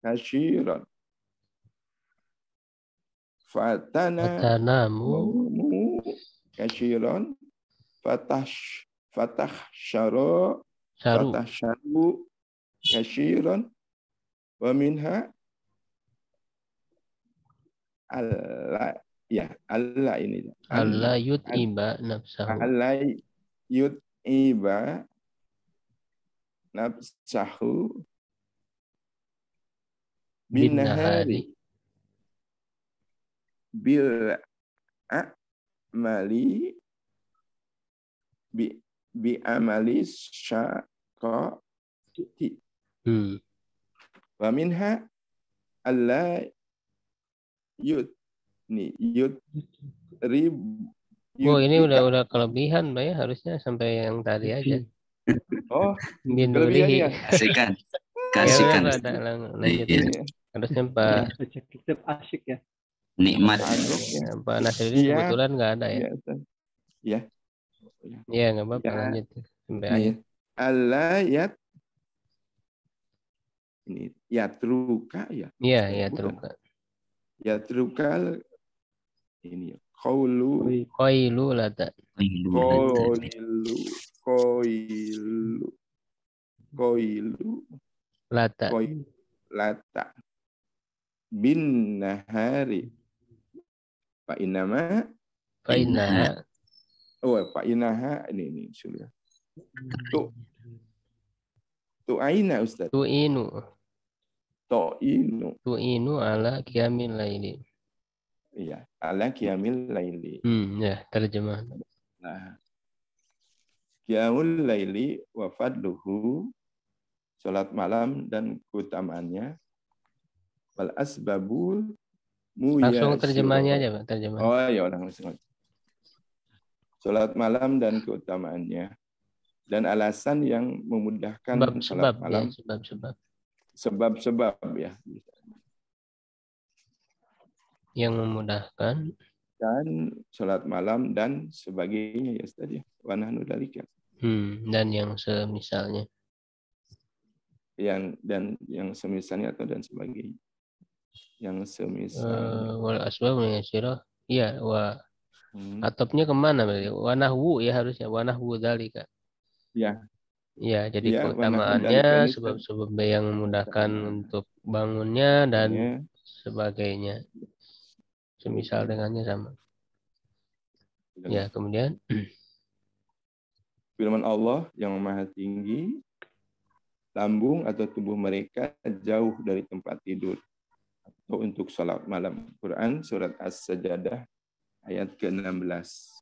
[SPEAKER 6] kasiran. Fatanamu kasiran. Fatahsharu kasiran. Wa minha Allah ya Allah ini
[SPEAKER 1] Allah yut'iba nafsahu.
[SPEAKER 6] Allah yut'iba nafsahu binahari bil amali bi amali syaqati. Wa minha Allah
[SPEAKER 1] ini udah kelebihan, Mbak ya. Harusnya sampai yang tadi aja.
[SPEAKER 6] Oh,
[SPEAKER 1] binurihi.
[SPEAKER 4] Kasihkan.
[SPEAKER 1] Harusnya Pak.
[SPEAKER 5] Tetap asyik ya.
[SPEAKER 4] Nikmat.
[SPEAKER 1] Pak Nasruddin kebetulan nggak ada ya.
[SPEAKER 6] Iya.
[SPEAKER 1] Iya, nggak apa-apa lanjut sampai ayat.
[SPEAKER 6] Allah ini yatruka ya.
[SPEAKER 1] Iya, yatruka.
[SPEAKER 6] Yatrukal ini qaulu
[SPEAKER 1] lata.
[SPEAKER 6] Qaulu lata bin nahari fa innaha fa innaha ini sudah tu aina Ustaz tu'inu
[SPEAKER 1] ala qiyamil laili.
[SPEAKER 6] Iya, ala qiyamil laili.
[SPEAKER 1] Ya, terjemah.
[SPEAKER 6] Nah, qiyamul laili wa fadluhu, salat malam dan keutamaannya. Wal asbabul
[SPEAKER 1] langsung terjemahnya aja, Pak, terjemah.
[SPEAKER 6] Oh, ya udah langsung. Salat malam dan keutamaannya dan alasan yang memudahkan salat malam.
[SPEAKER 1] Sebab-sebab.
[SPEAKER 6] Sebab-sebab ya.
[SPEAKER 1] Yang memudahkan.
[SPEAKER 6] Dan sholat malam dan sebagainya ya Ustaz ya. Wa nahnu dzalika.
[SPEAKER 1] Dan yang semisalnya.
[SPEAKER 6] Yang semisalnya atau dan sebagainya. Yang semisalnya.
[SPEAKER 1] Wal asbab menyasyirah. Iya, atopnya kemana berarti? Wanahwu ya harusnya. Wanahwu dzalika.
[SPEAKER 6] Ya.
[SPEAKER 1] Ya, jadi
[SPEAKER 6] Ya,
[SPEAKER 1] keutamaannya sebab-sebab yang memudahkan untuk bangunnya dan sebagainya. Semisal dengannya sama. Ya, kemudian
[SPEAKER 6] firman Allah yang Maha Tinggi, lambung atau tubuh mereka jauh dari tempat tidur atau untuk salat malam. Quran surat As-Sajdah ayat ke-16.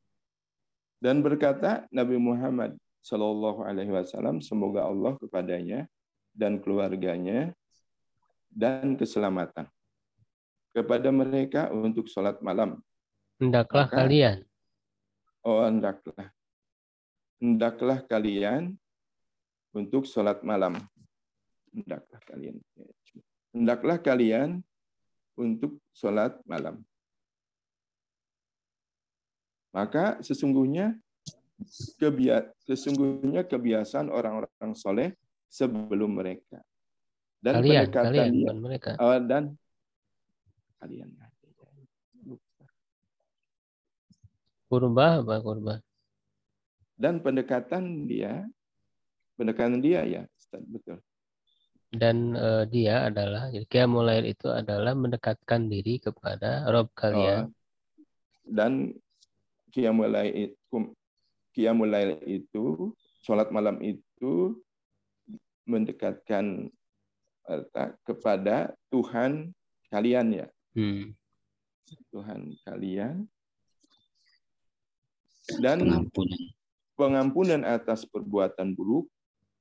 [SPEAKER 6] Dan berkata Nabi Muhammad Shallallahu Alaihi Wasallam, semoga Allah kepadanya dan keluarganya dan keselamatan kepada mereka untuk salat malam.
[SPEAKER 1] Hendaklah kalian.
[SPEAKER 6] Hendaklah kalian untuk salat malam. Hendaklah kalian untuk salat malam. Maka sesungguhnya kebiasaan orang-orang soleh sebelum mereka. Dan pendekatan
[SPEAKER 1] mereka.
[SPEAKER 6] Dan kalian.
[SPEAKER 1] Kurba apa kurba?
[SPEAKER 6] Dan pendekatan dia ya, Ustaz, betul.
[SPEAKER 1] Dan dia adalah, jadi qiyamul lail itu adalah mendekatkan diri kepada Rabb kalian.
[SPEAKER 6] Dan qiyamul lail itu, sholat malam itu mendekatkan kepada Tuhan kalian ya. Tuhan kalian. Dan pengampunan atas perbuatan buruk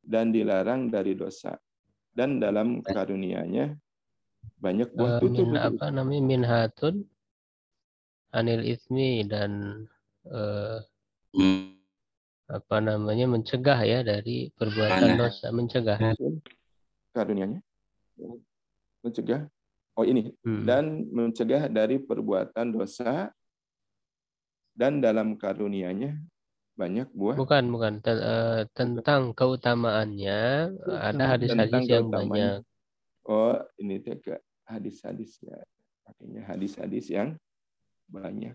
[SPEAKER 6] dan dilarang dari dosa. Dan dalam karunia-Nya banyak buah tutur.
[SPEAKER 1] Minhatun anil ismi dan mencegah ya dari perbuatan dosa, mencegah.
[SPEAKER 6] Karunia-Nya mencegah. Dan mencegah dari perbuatan dosa. Dan dalam karunia-Nya banyak buah.
[SPEAKER 1] Bukan. Tentang keutamaannya ada hadis-hadis yang banyak.
[SPEAKER 6] Ini ke hadis-hadis ya. Artinya hadis-hadis yang banyak.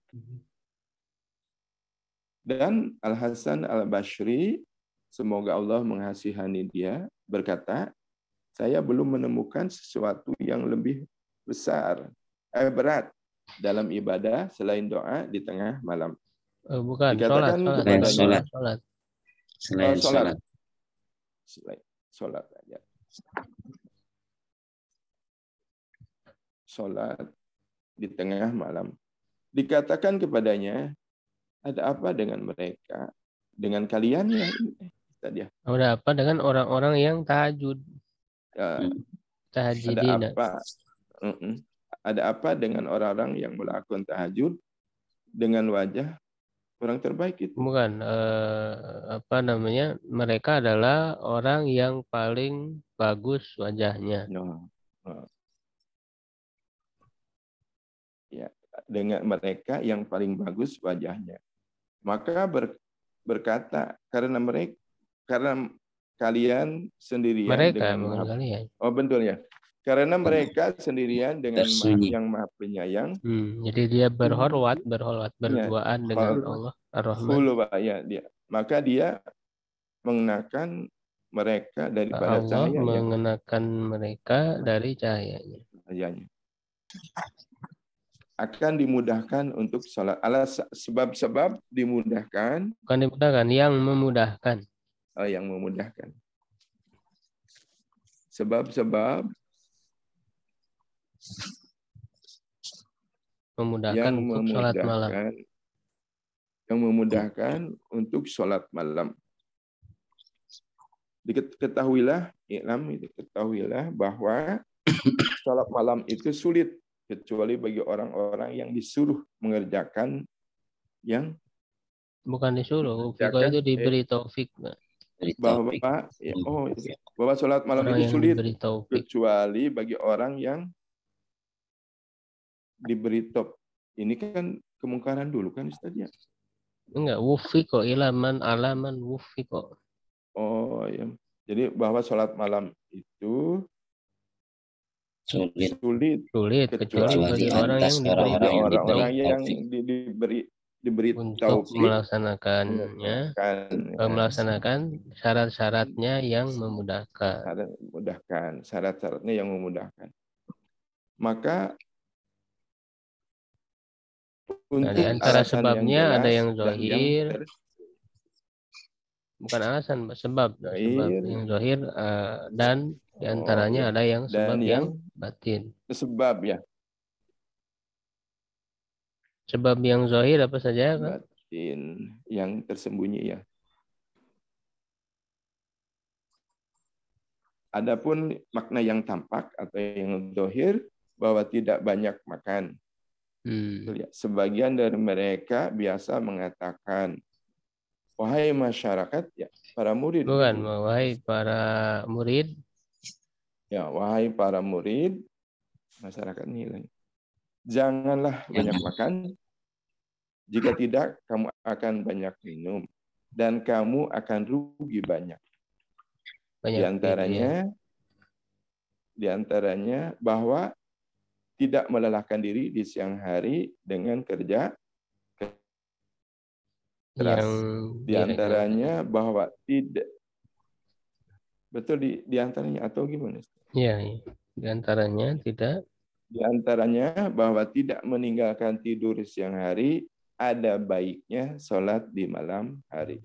[SPEAKER 6] Dan Al-Hasan Al-Basri, semoga Allah mengasihani dia, berkata, saya belum menemukan sesuatu yang lebih berat dalam ibadah selain doa di tengah malam.
[SPEAKER 1] Bukan,
[SPEAKER 6] dikatakan sholat aja. Sholat di tengah malam. Dikatakan kepadanya, ada apa dengan mereka? Dengan kalian ya? Tadi ya.
[SPEAKER 1] Ada apa dengan orang-orang yang tahajud? Tahajudina.
[SPEAKER 6] Ada apa dengan orang-orang yang melakukan tahajud dengan wajah orang terbaik itu?
[SPEAKER 1] Bukan, mereka adalah orang yang paling bagus wajahnya.
[SPEAKER 6] Ya, dengan mereka yang paling bagus wajahnya. Maka berkata karena kalian sendirian dengan
[SPEAKER 1] kalian.
[SPEAKER 6] Betul ya. Karena mereka sendirian dengan yang Maha Penyayang.
[SPEAKER 1] Jadi dia berduaan dengan Allah Ar-Rahman.
[SPEAKER 6] Maka dia mengenakan mereka daripada
[SPEAKER 1] Allah
[SPEAKER 6] cahaya.
[SPEAKER 1] mengenakan mereka dari cahayanya.
[SPEAKER 6] Akan dimudahkan untuk sholat. Sebab-sebab dimudahkan.
[SPEAKER 1] Bukan dimudahkan, yang memudahkan.
[SPEAKER 6] Yang memudahkan. Sebab-sebab
[SPEAKER 1] memudahkan untuk sholat malam.
[SPEAKER 6] Yang memudahkan untuk sholat malam. Ketahuilah bahwa sholat malam itu sulit kecuali bagi orang-orang yang disuruh mengerjakan yang
[SPEAKER 1] bukan disuruh, itu diberi taufik.
[SPEAKER 6] Bahwa sholat malam itu sulit kecuali bagi orang yang diberi top. Ini kan kemungkaran dulu kan Ustaz ya?
[SPEAKER 1] Enggak, wufi kok, ilaman, alaman, wufi kok.
[SPEAKER 6] Oh ya. Jadi bahwa sholat malam itu sulit
[SPEAKER 1] kecuali bagi orang yang diberi
[SPEAKER 6] orang-orang yang diberi
[SPEAKER 1] untuk
[SPEAKER 6] taufik
[SPEAKER 1] melaksanakannya, melaksanakan syarat-syaratnya yang memudahkan.
[SPEAKER 6] Syarat-syaratnya yang memudahkan. Maka untuk
[SPEAKER 1] di antara sebabnya
[SPEAKER 6] yang
[SPEAKER 1] ada yang zahir, bukan alasan, sebab yang zahir, dan di antaranya ada yang sebab yang batin.
[SPEAKER 6] Sebab ya.
[SPEAKER 1] Sebab yang zahir apa saja kan?
[SPEAKER 6] Batin yang tersembunyi ya. Adapun makna yang tampak atau yang zahir bahwa tidak banyak makan. Sebagian dari mereka biasa mengatakan, wahai masyarakat, ya para murid.
[SPEAKER 1] Bukan, wahai para murid.
[SPEAKER 6] Ya, wahai para murid, masyarakat ini. Janganlah banyak makan. Jika tidak, kamu akan banyak minum. Dan kamu akan rugi banyak. Di antaranya bahwa tidak melelahkan diri di siang hari dengan kerja keras. Di antaranya bahwa tidak. Betul di antaranya atau gimana?
[SPEAKER 1] Iya, di antaranya tidak.
[SPEAKER 6] Di antaranya bahwa tidak meninggalkan tidur siang hari, ada baiknya sholat di malam hari.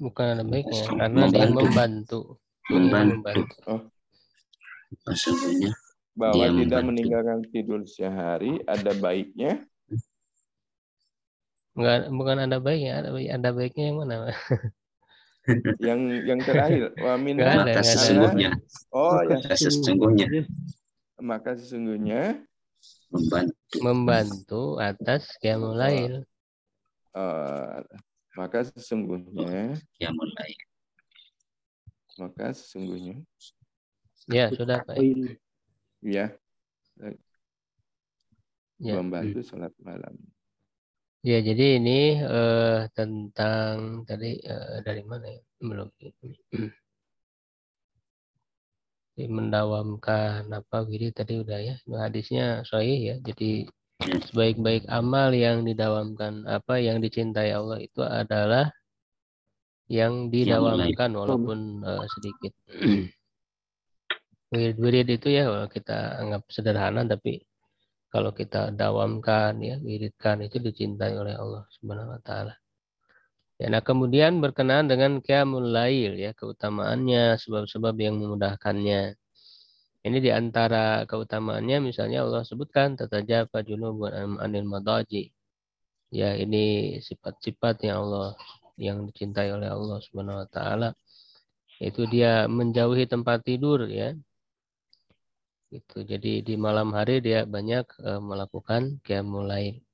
[SPEAKER 1] Bukan ada baiknya, karena dia membantu.
[SPEAKER 6] Oh. Bahwa dia tidak meninggalkan tidur siang hari, ada baiknya.
[SPEAKER 1] Bukan ada baiknya, ada baiknya yang mana?
[SPEAKER 6] yang terakhir,
[SPEAKER 4] maka sesungguhnya.
[SPEAKER 6] Oh ya,
[SPEAKER 4] maka
[SPEAKER 6] sesungguhnya
[SPEAKER 1] membantu atas qiyamul lail.
[SPEAKER 6] Maka sesungguhnya
[SPEAKER 1] ya sudah Pak.
[SPEAKER 6] Ya. Membantu sholat malam.
[SPEAKER 1] Ya, jadi ini tentang tadi dari mana ya? Belum. Mendawamkan apa wirid tadi udah ya. Hadisnya sahih ya. Jadi sebaik-baik amal yang didawamkan, apa yang dicintai Allah itu adalah yang didawamkan walaupun sedikit. Wirid itu ya kita anggap sederhana, tapi kalau kita dawamkan ya, wiridkan, itu dicintai oleh Allah Subhanahu wa taala. Ya, nah kemudian berkenaan dengan qiyamul lail ya, keutamaannya, sebab-sebab yang memudahkannya. Ini di antara keutamaannya misalnya Allah sebutkan tatajafa junubun anil madaji. Ya, ini sifat-sifatnya Allah yang dicintai oleh Allah Subhanahu wa taala. Itu dia menjauhi tempat tidur ya. Gitu. Jadi di malam hari dia banyak melakukan qiyamul lail.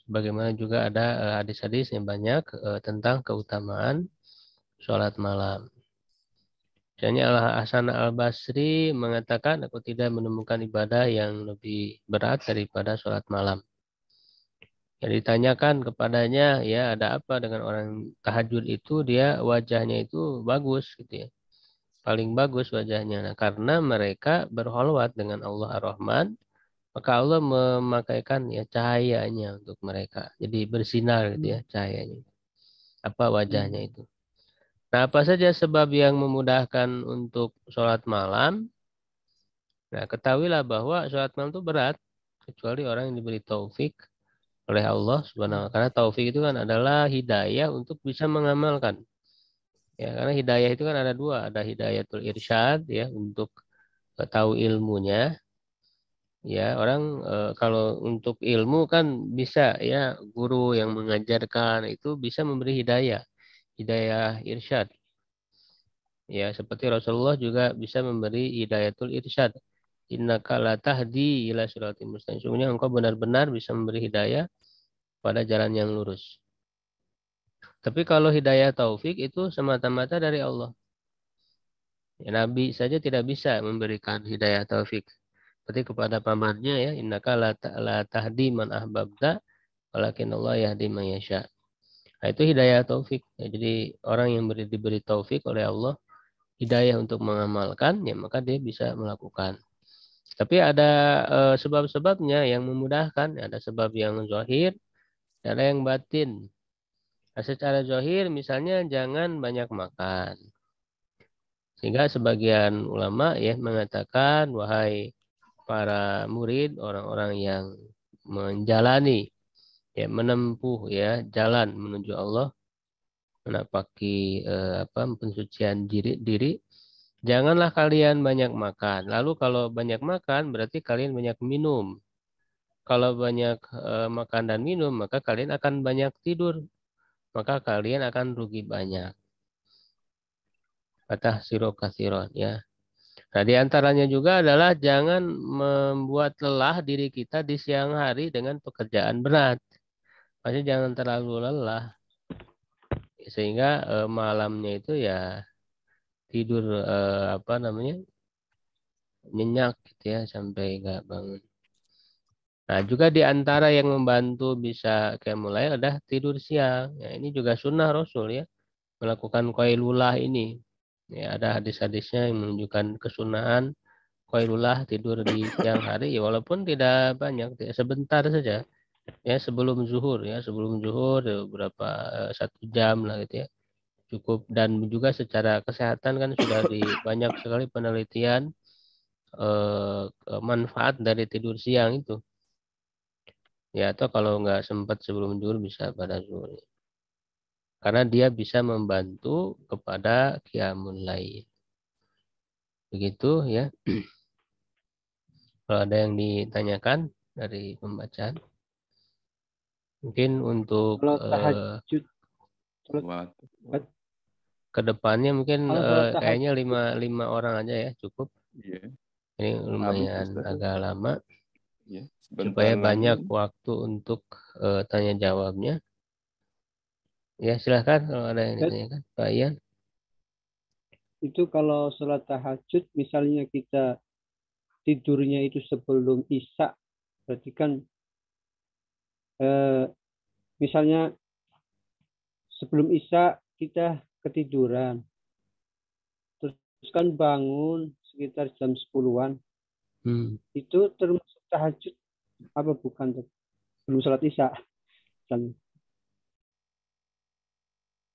[SPEAKER 1] Bagaimana juga ada hadis-hadis yang banyak tentang keutamaan sholat malam. Misalnya Al-Hasan Al-Basri mengatakan, aku tidak menemukan ibadah yang lebih berat daripada sholat malam. Yang ditanyakan kepadanya, ya ada apa dengan orang tahajud itu, dia wajahnya itu bagus gitu ya. Paling bagus wajahnya. Nah, karena mereka berholwat dengan Allah Ar-Rahman, maka Allah memakaikan ya cahayanya untuk mereka. Jadi bersinar gitu ya cahayanya. Apa wajahnya itu. Nah, apa saja sebab yang memudahkan untuk sholat malam? Nah, ketahuilah bahwa sholat malam itu berat. Kecuali orang yang diberi taufik oleh Allah Subhanahu wa taala. Karena taufik itu kan adalah hidayah untuk bisa mengamalkan. Ya, karena hidayah itu kan ada dua. Ada hidayatul irsyad ya untuk tahu ilmunya. Ya, orang kalau untuk ilmu kan bisa ya, guru yang mengajarkan itu bisa memberi hidayah irsyad. Ya, seperti Rasulullah juga bisa memberi hidayatul irsyad. Innaka la tahdi ila siratal mustaqim. Sesungguhnya engkau benar-benar bisa memberi hidayah pada jalan yang lurus. Tapi kalau hidayah taufik itu semata-mata dari Allah. Ya, Nabi saja tidak bisa memberikan hidayah taufik. Seperti kepada pamannya ya, innaka la tahdi man ahbabta walakin Allah yahdi man yasha. Nah, itu hidayah taufik. Ya, jadi orang yang diberi taufik oleh Allah hidayah untuk mengamalkan, ya maka dia bisa melakukan. Tapi ada sebab-sebabnya yang memudahkan, ada sebab yang zahir, ada yang batin. Nah, secara zahir misalnya jangan banyak makan. Sehingga sebagian ulama ya mengatakan, wahai para murid, orang-orang yang menjalani ya menempuh ya jalan menuju Allah, menapaki pensucian diri, janganlah kalian banyak makan. Lalu kalau banyak makan berarti kalian banyak minum. Kalau banyak makan dan minum maka kalian akan banyak tidur. Maka kalian akan rugi banyak. Kata siro kasiron ya. Nah, di antaranya juga adalah jangan membuat lelah diri kita di siang hari dengan pekerjaan berat. Maksudnya jangan terlalu lelah sehingga malamnya itu ya tidur nyenyak gitu ya sampai nggak bangun. Nah, juga di antara yang membantu bisa kayak mulai ada tidur siang. Ya, ini juga sunnah Rasul ya melakukan qailulah ini. Ya, ada hadis-hadisnya yang menunjukkan kesunahan qailullah tidur di siang hari ya, walaupun tidak banyak ya, sebentar saja ya sebelum zuhur beberapa 1 jam lah gitu ya cukup. Dan juga secara kesehatan kan sudah banyak sekali penelitian manfaat dari tidur siang itu ya, atau kalau nggak sempat sebelum zuhur bisa pada zuhur karena dia bisa membantu kepada qiyamul lail begitu ya. Kalau ada yang ditanyakan dari pembacaan, mungkin untuk
[SPEAKER 5] Kalau tahajud,
[SPEAKER 1] kedepannya mungkin
[SPEAKER 5] kalau
[SPEAKER 1] kayaknya
[SPEAKER 5] tahajud,
[SPEAKER 1] 5 orang aja ya cukup.
[SPEAKER 6] Iya.
[SPEAKER 1] Ini lumayan agak lama.
[SPEAKER 6] Ya,
[SPEAKER 1] Supaya
[SPEAKER 6] lagi.
[SPEAKER 1] banyak waktu untuk tanya jawabnya. Ya silahkan kalau ada yang ditanyakan, Pak Ian.
[SPEAKER 5] Itu kalau sholat tahajud, misalnya kita tidurnya itu sebelum isya, berarti kan misalnya sebelum isya kita ketiduran, terus kan bangun sekitar jam 10-an, itu termasuk tahajud apa bukan? Belum sholat isya.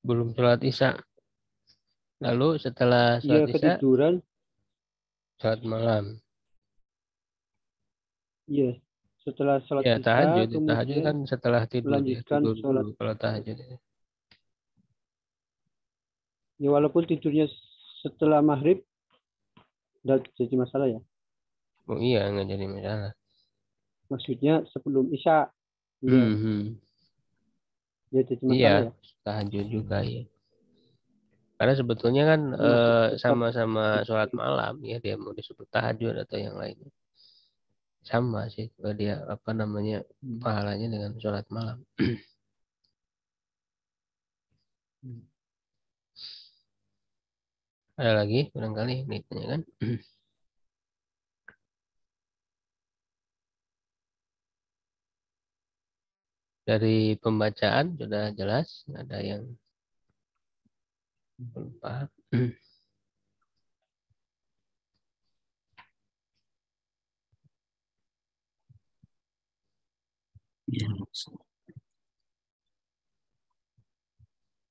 [SPEAKER 1] Belum sholat isya. Lalu setelah sholat isya,
[SPEAKER 5] ketiduran,
[SPEAKER 1] sholat malam.
[SPEAKER 5] Iya, setelah sholat
[SPEAKER 1] Ya,
[SPEAKER 5] isya,
[SPEAKER 1] tahajud
[SPEAKER 5] kemudian
[SPEAKER 1] kan setelah tidur ya,
[SPEAKER 5] melanjutkan
[SPEAKER 1] tidur
[SPEAKER 5] sholat.
[SPEAKER 1] dulu kalau tahajud.
[SPEAKER 5] Ya, walaupun tidurnya setelah maghrib, tidak jadi masalah ya.
[SPEAKER 1] Oh iya, nggak jadi masalah.
[SPEAKER 5] Maksudnya sebelum isya. Iya. Ya jadi masalah ya.
[SPEAKER 1] Tahajud juga ya. Karena sebetulnya kan sama-sama sholat malam ya, dia mau disebut tahajud atau yang lainnya. Sama sih dia pahalanya dengan sholat malam. Ada lagi barangkali ditanyakan. Dari pembacaan sudah jelas, ada yang belum paham.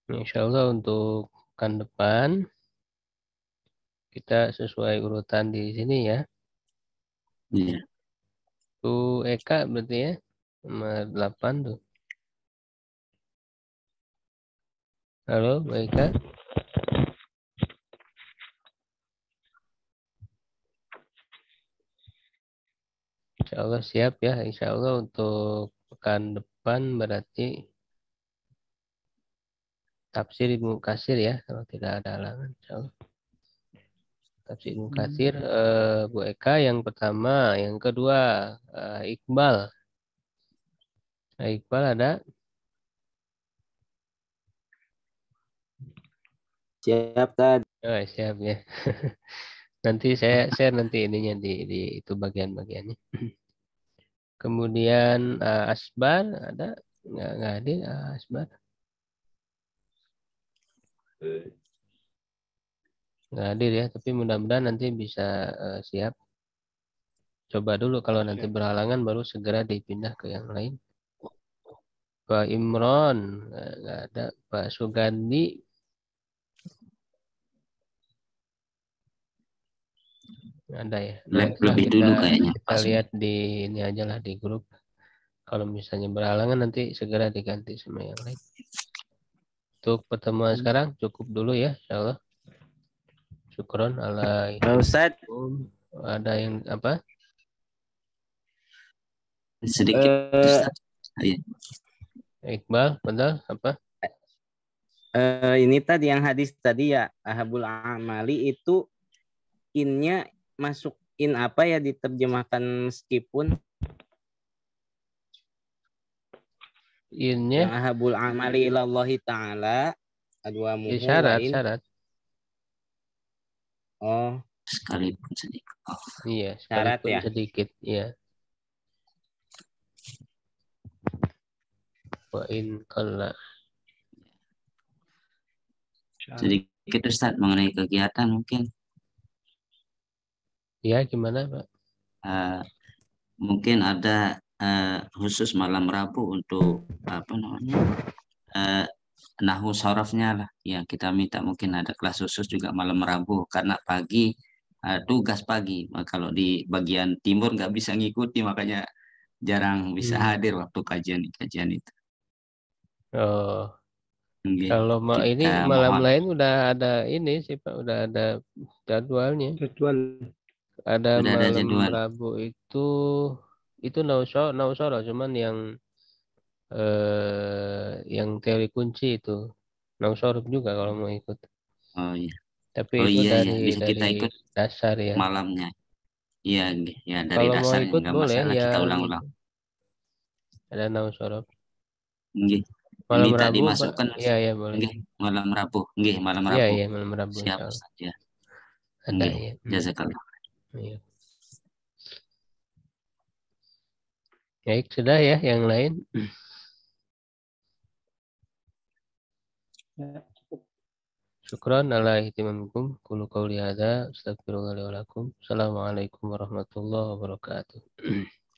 [SPEAKER 1] Insya Allah untuk pekan depan kita sesuai urutan di sini ya.
[SPEAKER 4] Iya.
[SPEAKER 1] Tuh Eka berarti ya nomor 8 tuh. Halo, Mbak Eka. Insya Allah siap ya. Insya Allah untuk pekan depan berarti tafsir Ibnu Katsir ya, kalau tidak ada halangan. Insya Allah. Tafsir Ibnu Katsir Bu Eka yang pertama, yang kedua Iqbal. Nah, Iqbal ada?
[SPEAKER 7] Siap, Tad.
[SPEAKER 1] Oh, siap ya. Nanti saya share nanti ininya di itu bagian-bagiannya. Kemudian Asbar ada nggak hadir Asbar? Nggak hadir ya, tapi mudah-mudahan nanti bisa siap. Coba dulu kalau nanti berhalangan baru segera dipindah ke yang lain. Pak Imron nggak ada. Pak Sugandi nggak ada ya. Nah,
[SPEAKER 4] Lebih dulu kayaknya.
[SPEAKER 1] kita lihat di ini aja lah di grup. Kalau misalnya berhalangan nanti segera diganti sama yang lain. Untuk pertemuan sekarang cukup dulu ya, insyaallah. Syukron ala
[SPEAKER 7] Ustaz.
[SPEAKER 1] Ada yang apa?
[SPEAKER 4] Sedikit Ustaz.
[SPEAKER 1] Iqbal, benar apa?
[SPEAKER 7] Ini tadi yang hadis tadi ya, ahabul amali itu innya masuk in apa ya diterjemahkan meskipun
[SPEAKER 1] innya
[SPEAKER 7] yang ahabul amali ilallahi ta'ala adwamuhu
[SPEAKER 1] syarat.
[SPEAKER 7] Oh,
[SPEAKER 4] sekalipun sedikit. Oh.
[SPEAKER 1] Iya,
[SPEAKER 7] syarat
[SPEAKER 1] sekalipun
[SPEAKER 7] ya.
[SPEAKER 1] Sedikit, iya. Wa in qalla.
[SPEAKER 4] Sedikit Ustaz mengenai kegiatan mungkin.
[SPEAKER 1] Ya, gimana, Pak?
[SPEAKER 4] Mungkin ada khusus malam Rabu untuk apa namanya nahwu sorofnya lah yang kita minta, mungkin ada kelas khusus juga malam Rabu karena pagi tugas pagi. Kalau di bagian timur nggak bisa ngikuti, makanya jarang bisa hadir waktu kajian itu.
[SPEAKER 1] Oh,
[SPEAKER 4] Okay.
[SPEAKER 1] kalau ini malam lain udah ada ini sih Pak, udah ada jadwalnya. Ada
[SPEAKER 4] udah
[SPEAKER 1] malam
[SPEAKER 4] ada jadwal.
[SPEAKER 1] Rabu itu nausoro cuman yang teori kunci itu nausoro juga kalau mau ikut.
[SPEAKER 4] Oh iya.
[SPEAKER 1] Tapi
[SPEAKER 4] Oh
[SPEAKER 1] itu
[SPEAKER 4] iya, bisa kita
[SPEAKER 1] dari
[SPEAKER 4] ikut
[SPEAKER 1] dasar ya.
[SPEAKER 4] malamnya. Iya, ya dari
[SPEAKER 1] Kalau mau
[SPEAKER 4] dasarnya
[SPEAKER 1] ikut
[SPEAKER 4] nggak
[SPEAKER 1] boleh
[SPEAKER 4] masalah, kita
[SPEAKER 1] yang
[SPEAKER 4] ulang-ulang.
[SPEAKER 1] ada nausoro.
[SPEAKER 4] Nggih.
[SPEAKER 1] Malam
[SPEAKER 4] Minta
[SPEAKER 1] Rabu,
[SPEAKER 4] dimasukkan.
[SPEAKER 1] Iya, boleh.
[SPEAKER 4] Nggih, malam Rabu. Nggih, malam
[SPEAKER 1] Iya,
[SPEAKER 4] Rabu.
[SPEAKER 1] malam Rabu.
[SPEAKER 4] Siap, Ustaz, ya.
[SPEAKER 1] Ada
[SPEAKER 4] Nggih,
[SPEAKER 1] ya.
[SPEAKER 4] jazakallah.
[SPEAKER 1] Iya. Baik, sudah ya yang lain. Syukran ala ihtimamikum. Qulu qawli hadza astaghfirullah li wa lakum. Assalamualaikum warahmatullahi wabarakatuh.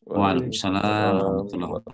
[SPEAKER 4] Waalaikumsalam warahmatullahi wabarakatuh.